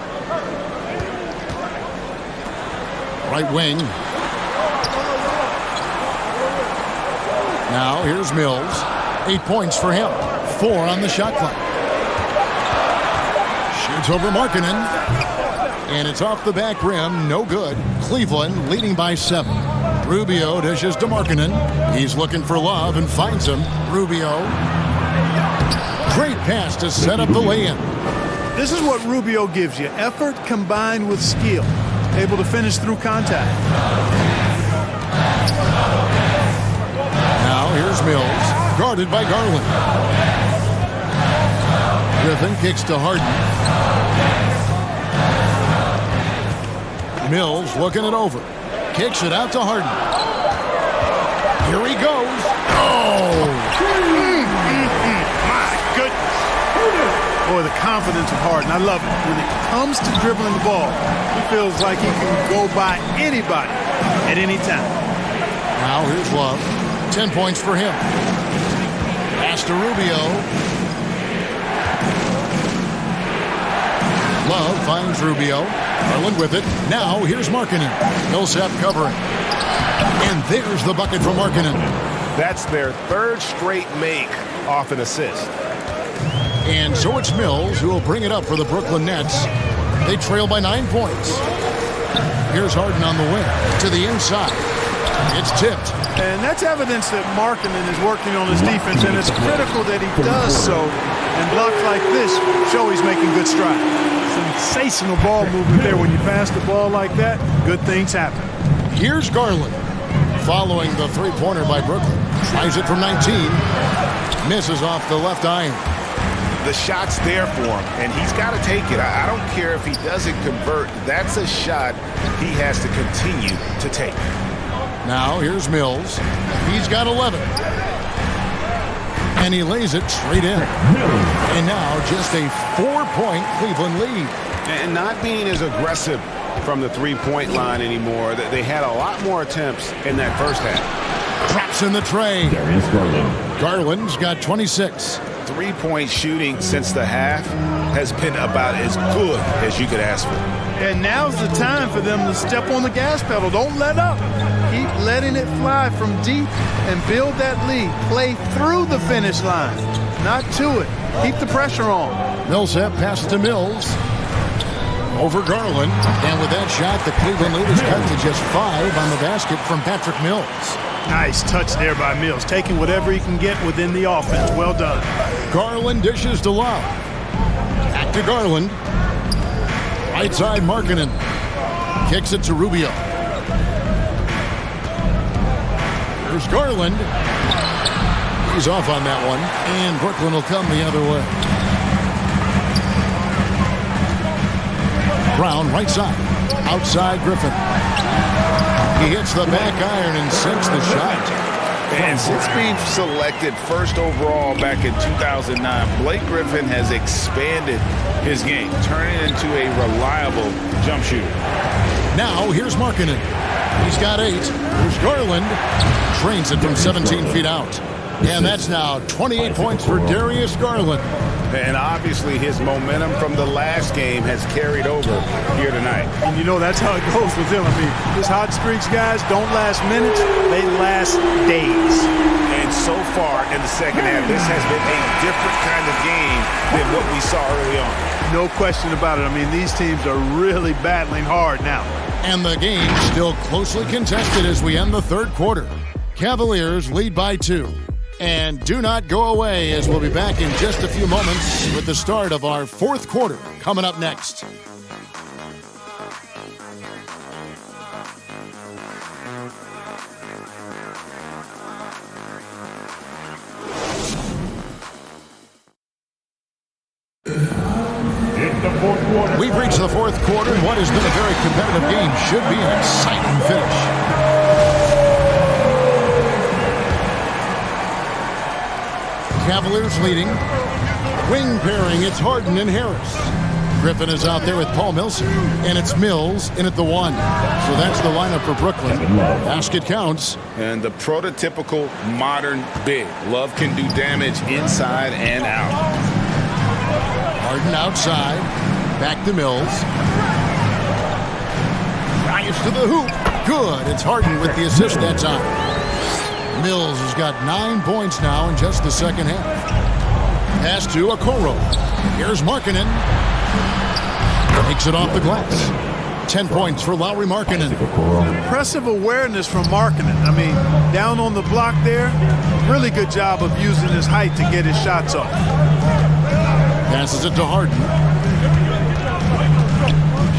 Right wing. Now here's Mills. 8 points for him. 4 on the shot clock. Shoots over Markkanen. And it's off the back rim. No good. Cleveland leading by 7. Rubio dishes to Markkanen. He's looking for Love and finds him. Rubio. Great pass to set up the lay-in. This is what Rubio gives you. Effort combined with skill. Able to finish through contact. Now here's Mills. Guarded by Garland. Griffin kicks to Harden. Mills looking it over. Kicks it out to Harden. Here he goes. Oh! My goodness. Boy, the confidence of Harden. I love it. When it comes to dribbling the ball, he feels like he can go by anybody at any time. Now here's Love. 10 points for him. Pass to Rubio. Love finds Rubio. Garland with it. Now here's Markkanen. Millsap covering. And there's the bucket from Markkanen. That's their 3rd straight make off an assist. And so it's Mills who will bring it up for the Brooklyn Nets. They trail by 9 points. Here's Harden on the wing. To the inside. It's tipped. And that's evidence that Markkanen is working on his defense, and it's critical that he does so. And blocks like this show he's making good strides. Sensational ball movement there. When you pass the ball like that, good things happen. Here's Garland. Following the three-pointer by Brooklyn. Tries it from 19. Misses off the left iron. The shot's there for him, and he's got to take it. I don't care if he doesn't convert. That's a shot he has to continue to take. Now here's Mills. He's got 11. And he lays it straight in. And now just a 4-point Cleveland lead. And not being as aggressive from the three-point line anymore. They had a lot more attempts in that first half. Drops in the tray. Garland's got 26. Three-point shooting since the half has been about as good as you could ask for. And now's the time for them to step on the gas pedal. Don't let up. Keep letting it fly from deep and build that lead. Play through the finish line, not to it. Keep the pressure on. Millsap passes to Mills. Over Garland. And with that shot, the Cleveland lead is cut to just 5 on the basket from Patrick Mills. Nice touch there by Mills, taking whatever he can get within the offense. Well done. Garland dishes to Love. Back to Garland. Right side, Markkanen. Kicks it to Rubio. Here's Garland. He's off on that one. And Brooklyn will come the other way. Brown, right side. Outside, Griffin. He hits the back iron and sinks the shot. And since being selected first overall back in 2009, Blake Griffin has expanded his game, turning into a reliable jump shooter. Now, here's Markkanen. He's got 8. Here's Garland. Trains it from 17 feet out. And that's now 28 points for Darius Garland. And obviously his momentum from the last game has carried over here tonight. And you know that's how it goes with him. I mean, his hot streaks, guys, don't last minutes. They last days. And so far in the second half, this has been a different kind of game than what we saw early on. No question about it. I mean, these teams are really battling hard now. And the game still closely contested as we end the third quarter. Cavaliers lead by 2. And do not go away, as we'll be back in just a few moments with the start of our fourth quarter coming up next. We've reached the fourth quarter, and what has been a very competitive game should be an exciting finish. Cavaliers leading. Wing pairing, it's Harden and Harris. Griffin is out there with Paul Millsap. And it's Mills in at the 1. So that's the lineup for Brooklyn. Basket counts. And the prototypical modern big. Love can do damage inside and out. Harden outside. Back to Mills. Drives to the hoop. Good. It's Harden with the assist that time. Mills has got 9 points now in just the second half. Pass to Okoro. Here's Markkanen. Takes it off the glass. 10 points for Lauri Markkanen. Impressive awareness from Markkanen. I mean, down on the block there, really good job of using his height to get his shots off. Passes it to Harden.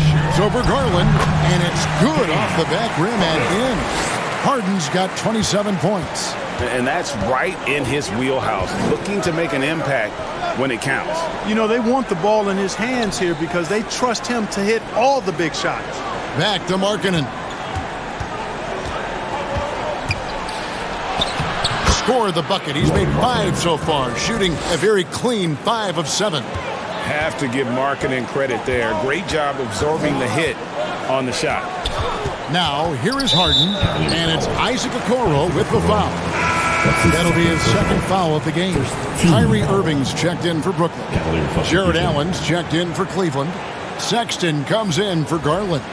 Shoots over Garland, and it's good off the back rim and in. Harden's got 27 points. And that's right in his wheelhouse, looking to make an impact when it counts. You know, they want the ball in his hands here because they trust him to hit all the big shots. Back to Markkanen. Score the bucket. He's made 5 so far, shooting a very clean 5 of 7. Have to give Markkanen credit there. Great job absorbing the hit on the shot. Now, here is Harden, and it's Isaac Okoro with the foul. That'll be his second foul of the game. Kyrie Irving's checked in for Brooklyn. Jared Allen's checked in for Cleveland. Sexton comes in for Garland.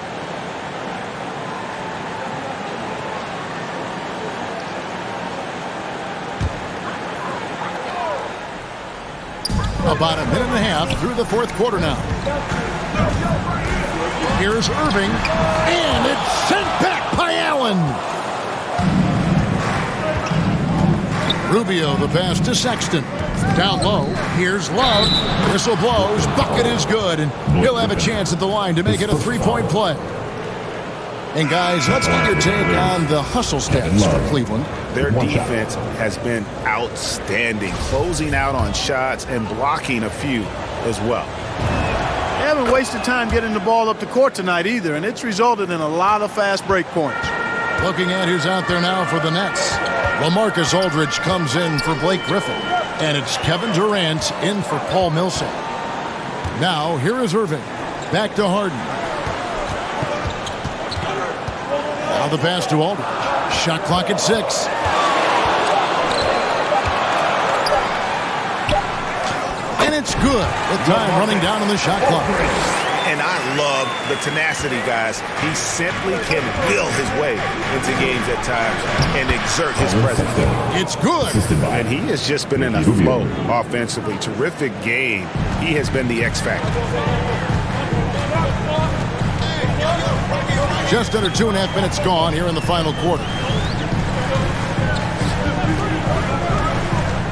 About a minute and a half through the fourth quarter now. Here's Irving, and it's sent back by Allen. Rubio, the pass to Sexton. Down low, here's Love. Whistle blows, bucket is good, and he'll have a chance at the line to make it a 3-point play. And guys, let's get your take on the hustle stats for Cleveland. Their defense has been outstanding, closing out on shots and blocking a few as well. They haven't wasted time getting the ball up the court tonight either, and it's resulted in a lot of fast break points. Looking at who's out there now for the Nets. LaMarcus Aldridge comes in for Blake Griffin, and it's Kevin Durant in for Paul Millsap. Now, here is Irving. Back to Harden. Now the pass to Aldridge. Shot clock at 6. And it's good with time running down on the shot clock. And I love the tenacity, guys. He simply can will his way into games at times and exert his presence. It's good. And he has just been in a flow offensively. Terrific game. He has been the X factor. Just under 2.5 minutes gone here in the final quarter.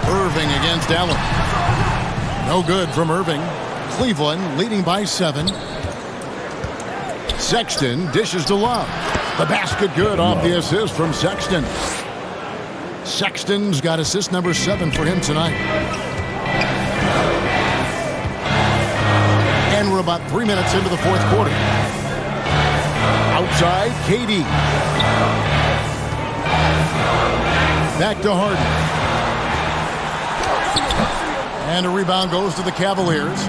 Irving against Allen. No good from Irving. Cleveland leading by 7. Sexton dishes to Love. The basket good off the assist from Sexton. Sexton's got assist number 7 for him tonight. And we're about 3 minutes into the fourth quarter. Outside, KD. Back to Harden. And a rebound goes to the Cavaliers.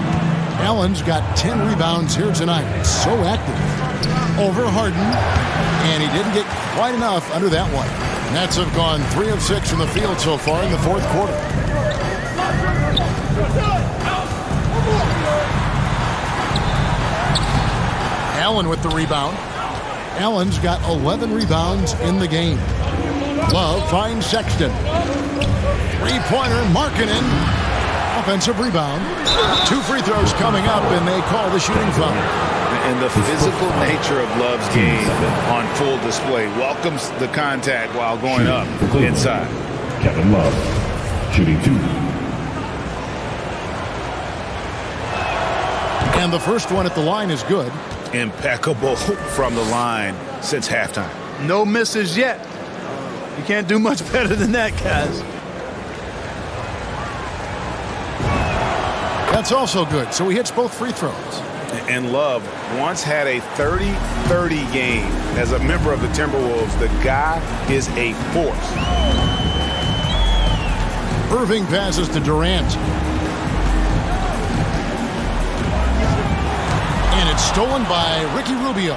Allen's got 10 rebounds here tonight. So active. Over Harden. And he didn't get quite enough under that one. Nets have gone 3 of 6 from the field so far in the fourth quarter. Allen with the rebound. Allen's got 11 rebounds in the game. Love finds Sexton. Three-pointer, Markkanen. Offensive rebound. 2 free throws coming up, and they call the shooting foul. And the physical nature of Love's game on full display welcomes the contact while going up inside. Kevin Love, shooting 2. And the first one at the line is good. Impeccable from the line since halftime. No misses yet. You can't do much better than that, guys. That's also good. So he hits both free throws. And Love once had a 30-30 game as a member of the Timberwolves. The guy is a force. Irving passes to Durant. And it's stolen by Ricky Rubio.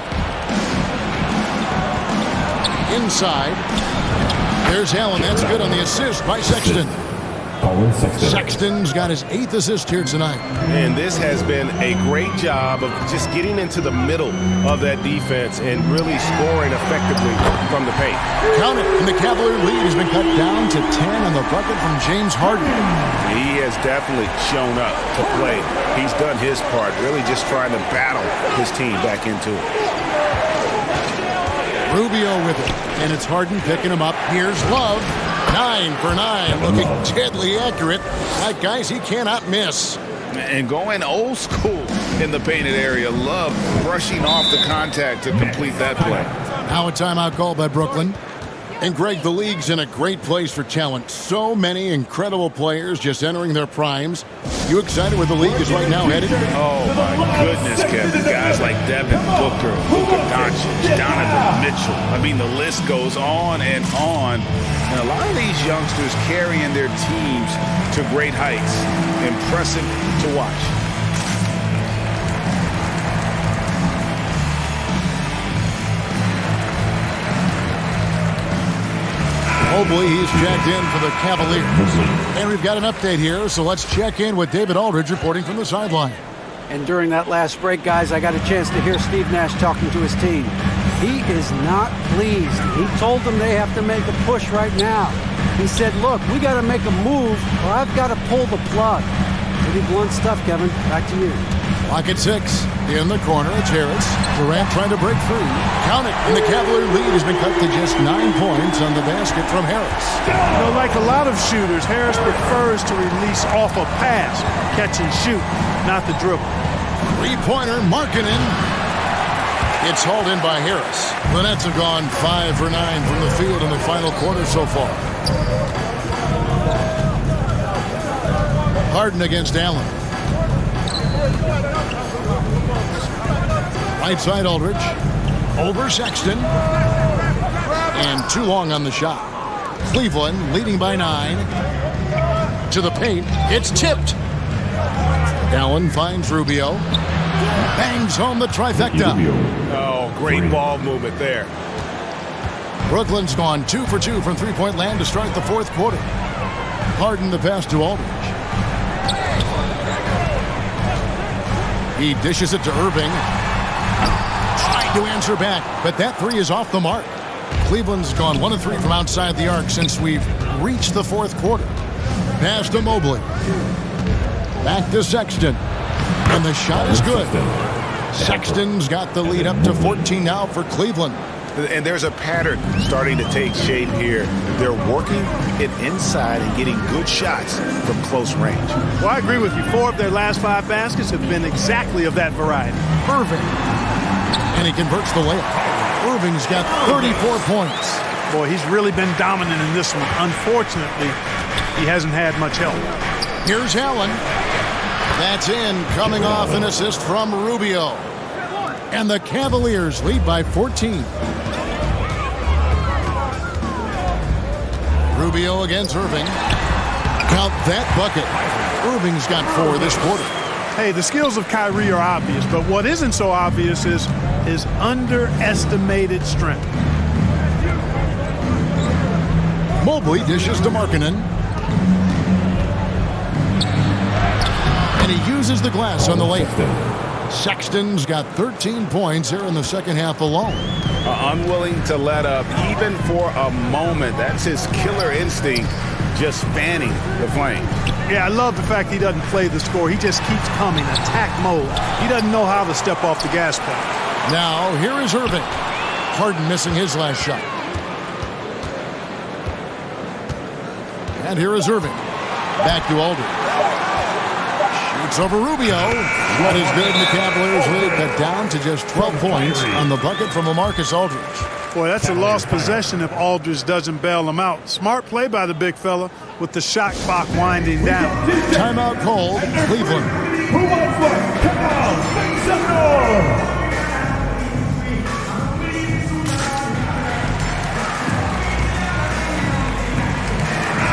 Inside. There's Allen. That's good on the assist by Sexton. Sexton's got his 8th assist here tonight. And this has been a great job of just getting into the middle of that defense and really scoring effectively from the paint. Count it. And the Cavalier lead has been cut down to 10 on the bucket from James Harden. He has definitely shown up to play. He's done his part, really just trying to battle his team back into it. Rubio with it. And it's Harden picking him up. Here's Love. 9 for 9, looking deadly accurate. Like, guys, he cannot miss. And going old school in the painted area. Love brushing off the contact to complete that play. Now a timeout called by Brooklyn. And Greg, the league's in a great place for talent. So many incredible players just entering their primes. You excited where the league is right now headed? Oh, my goodness, Kevin. Guys like Devin Booker, Luka Doncic, Donovan Mitchell. I mean, the list goes on and on. And a lot of these youngsters carrying their teams to great heights. Impressive to watch. Mobley, he's checked in for the Cavaliers. And we've got an update here, so let's check in with David Aldridge reporting from the sideline. And during that last break, guys, I got a chance to hear Steve Nash talking to his team. He is not pleased. He told them they have to make a push right now. He said, look, we got to make a move or I've got to pull the plug. Pretty blunt stuff, Kevin. Back to you. Clock at 6. In the corner, it's Harris. Durant trying to break through. Count it. And the Cavalier lead has been cut to just 9 points on the basket from Harris. You know, like a lot of shooters, Harris prefers to release off a pass, catch and shoot, not the dribble. Three-pointer, Markkanen. It's hauled in by Harris. The Nets have gone 5 for 9 from the field in the final quarter so far. Harden against Allen. Right side Aldridge. Over Sexton. And too long on the shot. Cleveland leading by 9. To the paint. It's tipped. Allen finds Rubio. Bangs home the trifecta. Oh, great ball movement there. Brooklyn's gone 2 for 2 from three-point land to start the fourth quarter. Harden the pass to Aldridge. He dishes it to Irving. Trying to answer back, but that three is off the mark. Cleveland's gone 1 of 3 from outside the arc since we've reached the fourth quarter. Pass to Mobley. Back to Sexton. And the shot is good. Sexton's got the lead up to 14 now for Cleveland. And there's a pattern starting to take shape here. They're working it inside and getting good shots from close range. Well, I agree with you. 4 of their last 5 baskets have been exactly of that variety. Irving. And he converts the layup. Irving's got 34 points. Boy, he's really been dominant in this one. Unfortunately, he hasn't had much help. Here's Allen. That's in, coming off an assist from Rubio. And the Cavaliers lead by 14. Rubio against Irving. Count that bucket. Irving's got 4 this quarter. Hey, the skills of Kyrie are obvious, but what isn't so obvious is his underestimated strength. Mobley dishes to Markkanen. And he uses the glass on the layup. Sexton's got 13 points here in the second half alone. Unwilling to let up even for a moment. That's his killer instinct, just fanning the flame. Yeah, I love the fact he doesn't play the score. He just keeps coming, attack mode. He doesn't know how to step off the gas pedal. Now, here is Irving. Harden missing his last shot. And here is Irving. Back to Aldridge. Shoots over Rubio. What is good, and the Cavaliers lead cut down to just 12 points on the bucket from LaMarcus Aldridge. Boy, that's a lost possession if Aldridge doesn't bail him out. Smart play by the big fella with the shot clock winding down. Timeout called, Cleveland. Who wants one? Come on, Senor!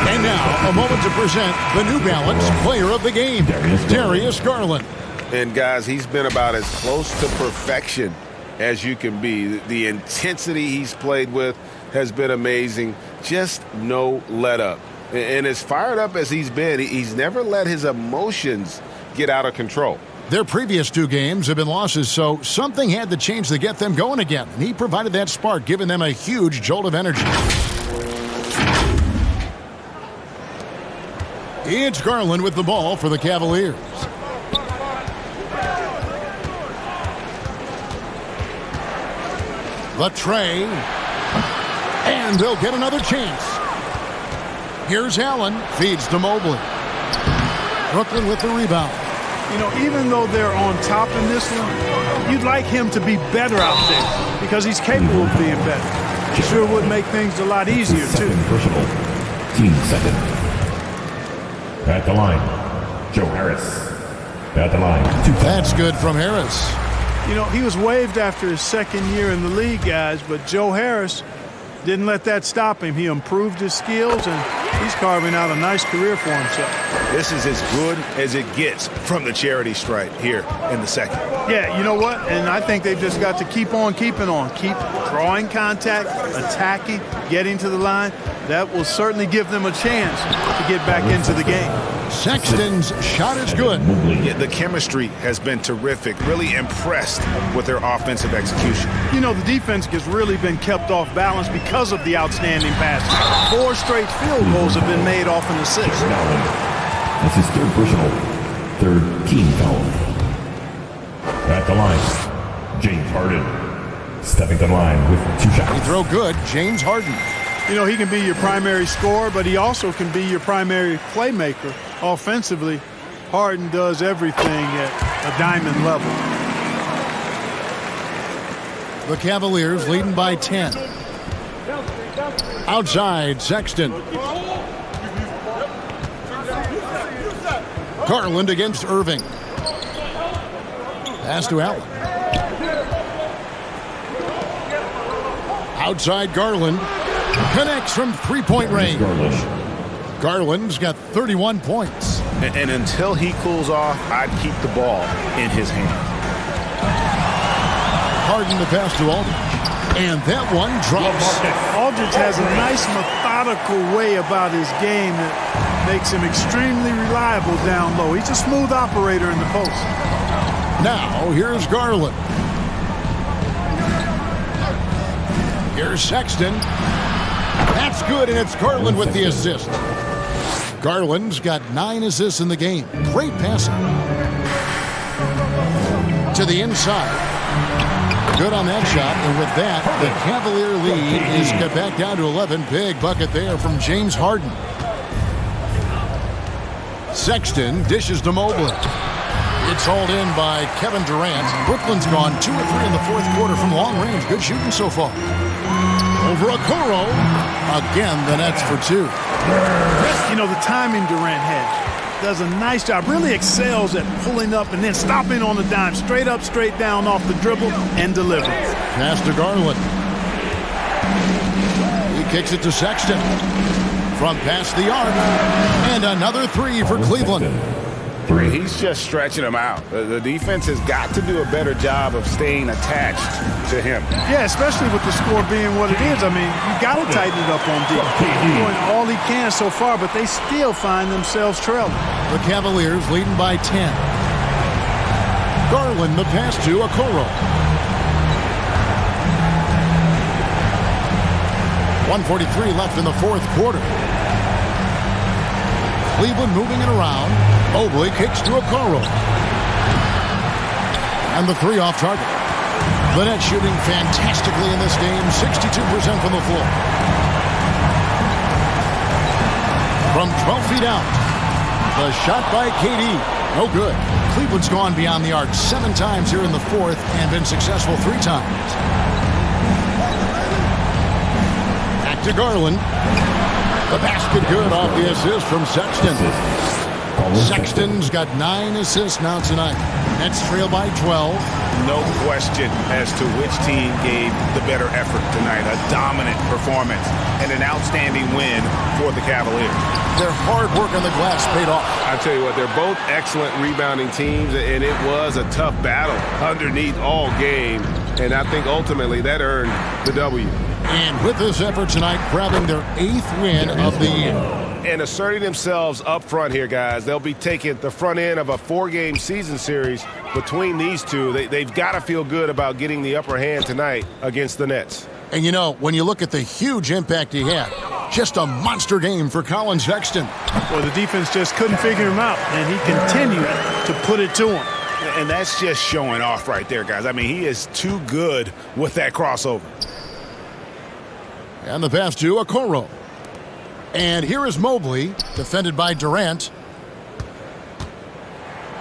And now, a moment to present the New Balance Player of the Game, Darius Garland. And guys, he's been about as close to perfection as you can be. The intensity he's played with has been amazing. Just no let up. And as fired up as he's been, he's never let his emotions get out of control. Their previous 2 games have been losses, so something had to change to get them going again. And he provided that spark, giving them a huge jolt of energy. It's Garland with the ball for the Cavaliers. The tray. And they'll get another chance. Here's Allen. Feeds to Mobley. Brooklyn with the rebound. You know, even though they're on top in this one, you'd like him to be better out there because he's capable of being better. It sure would make things a lot easier, too. Personal. Team second. At the line, Joe Harris. At the line, 2 times. That's good from Harris. You know, he was waived after his second year in the league, guys, but Joe Harris didn't let that stop him. He improved his skills, and he's carving out a nice career for himself. This is as good as it gets from the charity stripe here in the second. Yeah, you know what? And I think they've just got to keep on keeping on. Keep drawing contact, attacking, getting to the line. That will certainly give them a chance to get back into the game. Sexton's shot is good. Yeah, the chemistry has been terrific. Really impressed with their offensive execution. You know, the defense has really been kept off balance because of the outstanding passes. 4 straight field goals have been made off an assist. That's his 3rd personal, 3rd team foul. At the line, James Harden. Stepping to the line with 2 shots. He throw good, James Harden. You know, he can be your primary scorer, but he also can be your primary playmaker. Offensively, Harden does everything at a diamond level. The Cavaliers leading by 10. Outside, Sexton. Garland against Irving. Pass to Allen. Outside, Garland. Connects from 3-point range. Garland's got 31 points. And until he cools off, I'd keep the ball in his hand. Harden the pass to Aldridge. And that one drops. Aldridge has a nice methodical way about his game that makes him extremely reliable down low. He's a smooth operator in the post. Now, here's Garland. Here's Sexton. That's good, and it's Garland with the assist. Garland's got 9 assists in the game. Great passing. To the inside. Good on that shot, and with that, the Cavalier lead is cut back down to 11. Big bucket there from James Harden. Sexton dishes to Mobley. It's hauled in by Kevin Durant. Brooklyn's gone 2 or 3 in the fourth quarter from long range. Good shooting so far. Over Okoro. Again, the Nets for 2. You know, the timing Durant had. Does a nice job. Really excels at pulling up and then stopping on the dime. Straight up, straight down off the dribble and deliver. Pass to Garland. He kicks it to Sexton. From past the arc. And another 3 for Cleveland. He's just stretching him out. The defense has got to do a better job of staying attached to him. Yeah, especially with the score being what it is. I mean, you got to tighten it up on defense. He's doing all he can so far, but they still find themselves trailing. The Cavaliers leading by 10. Garland the pass to Okoro. 1:43 left in the fourth quarter. Cleveland moving it around. Mobley kicks to Okoro. And the 3 off target. The Nets shooting fantastically in this game. 62% from the floor. From 12 feet out. The shot by KD. No good. Cleveland's gone beyond the arc 7 times here in the fourth and been successful 3 times. Back to Garland. The basket good off the assist from Sexton. Sexton's got 9 assists now tonight. Nets trail by 12. No question as to which team gave the better effort tonight. A dominant performance and an outstanding win for the Cavaliers. Their hard work on the glass paid off. I tell you what, they're both excellent rebounding teams, and it was a tough battle underneath all game. And I think ultimately that earned the W. And with this effort tonight, grabbing their 8th win of the year. And asserting themselves up front here, guys. They'll be taking the front end of a 4-game season series between these two. They've got to feel good about getting the upper hand tonight against the Nets. And you know, when you look at the huge impact he had, just a monster game for Colin Sexton. Well, the defense just couldn't figure him out, and he continued to put it to him. And that's just showing off right there, guys. I mean, he is too good with that crossover. And the pass to Okoro. And here is Mobley, defended by Durant.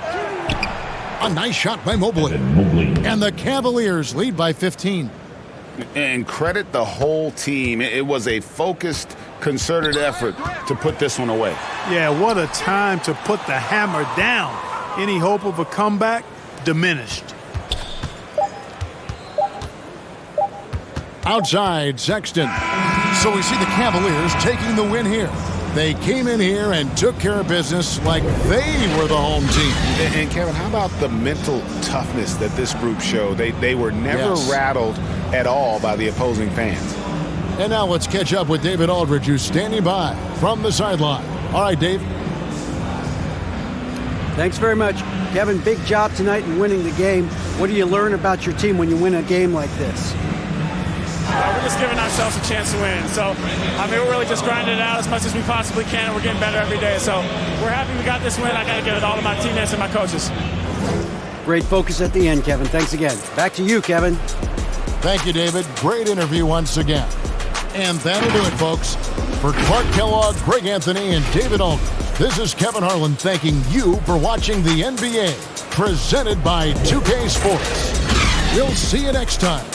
A nice shot by Mobley. And the Cavaliers lead by 15. And credit the whole team. It was a focused, concerted effort to put this one away. Yeah, what a time to put the hammer down. Any hope of a comeback diminished. Outside, Sexton. So we see the Cavaliers taking the win here. They came in here and took care of business like they were the home team. And Kevin, how about the mental toughness that this group showed? They were never rattled at all by the opposing fans. And now let's catch up with David Aldridge, who's standing by from the sideline. All right, Dave. Thanks very much. Kevin, big job tonight in winning the game. What do you learn about your team when you win a game like this? We're just giving ourselves a chance to win. So, I mean, we're really just grinding it out as much as we possibly can. We're getting better every day. So, we're happy we got this win. I got to give it all to my teammates and my coaches. Great focus at the end, Kevin. Thanks again. Back to you, Kevin. Thank you, David. Great interview once again. And that'll do it, folks. For Clark Kellogg, Greg Anthony, and David Aldridge, this is Kevin Harlan thanking you for watching the NBA, presented by 2K Sports. We'll see you next time.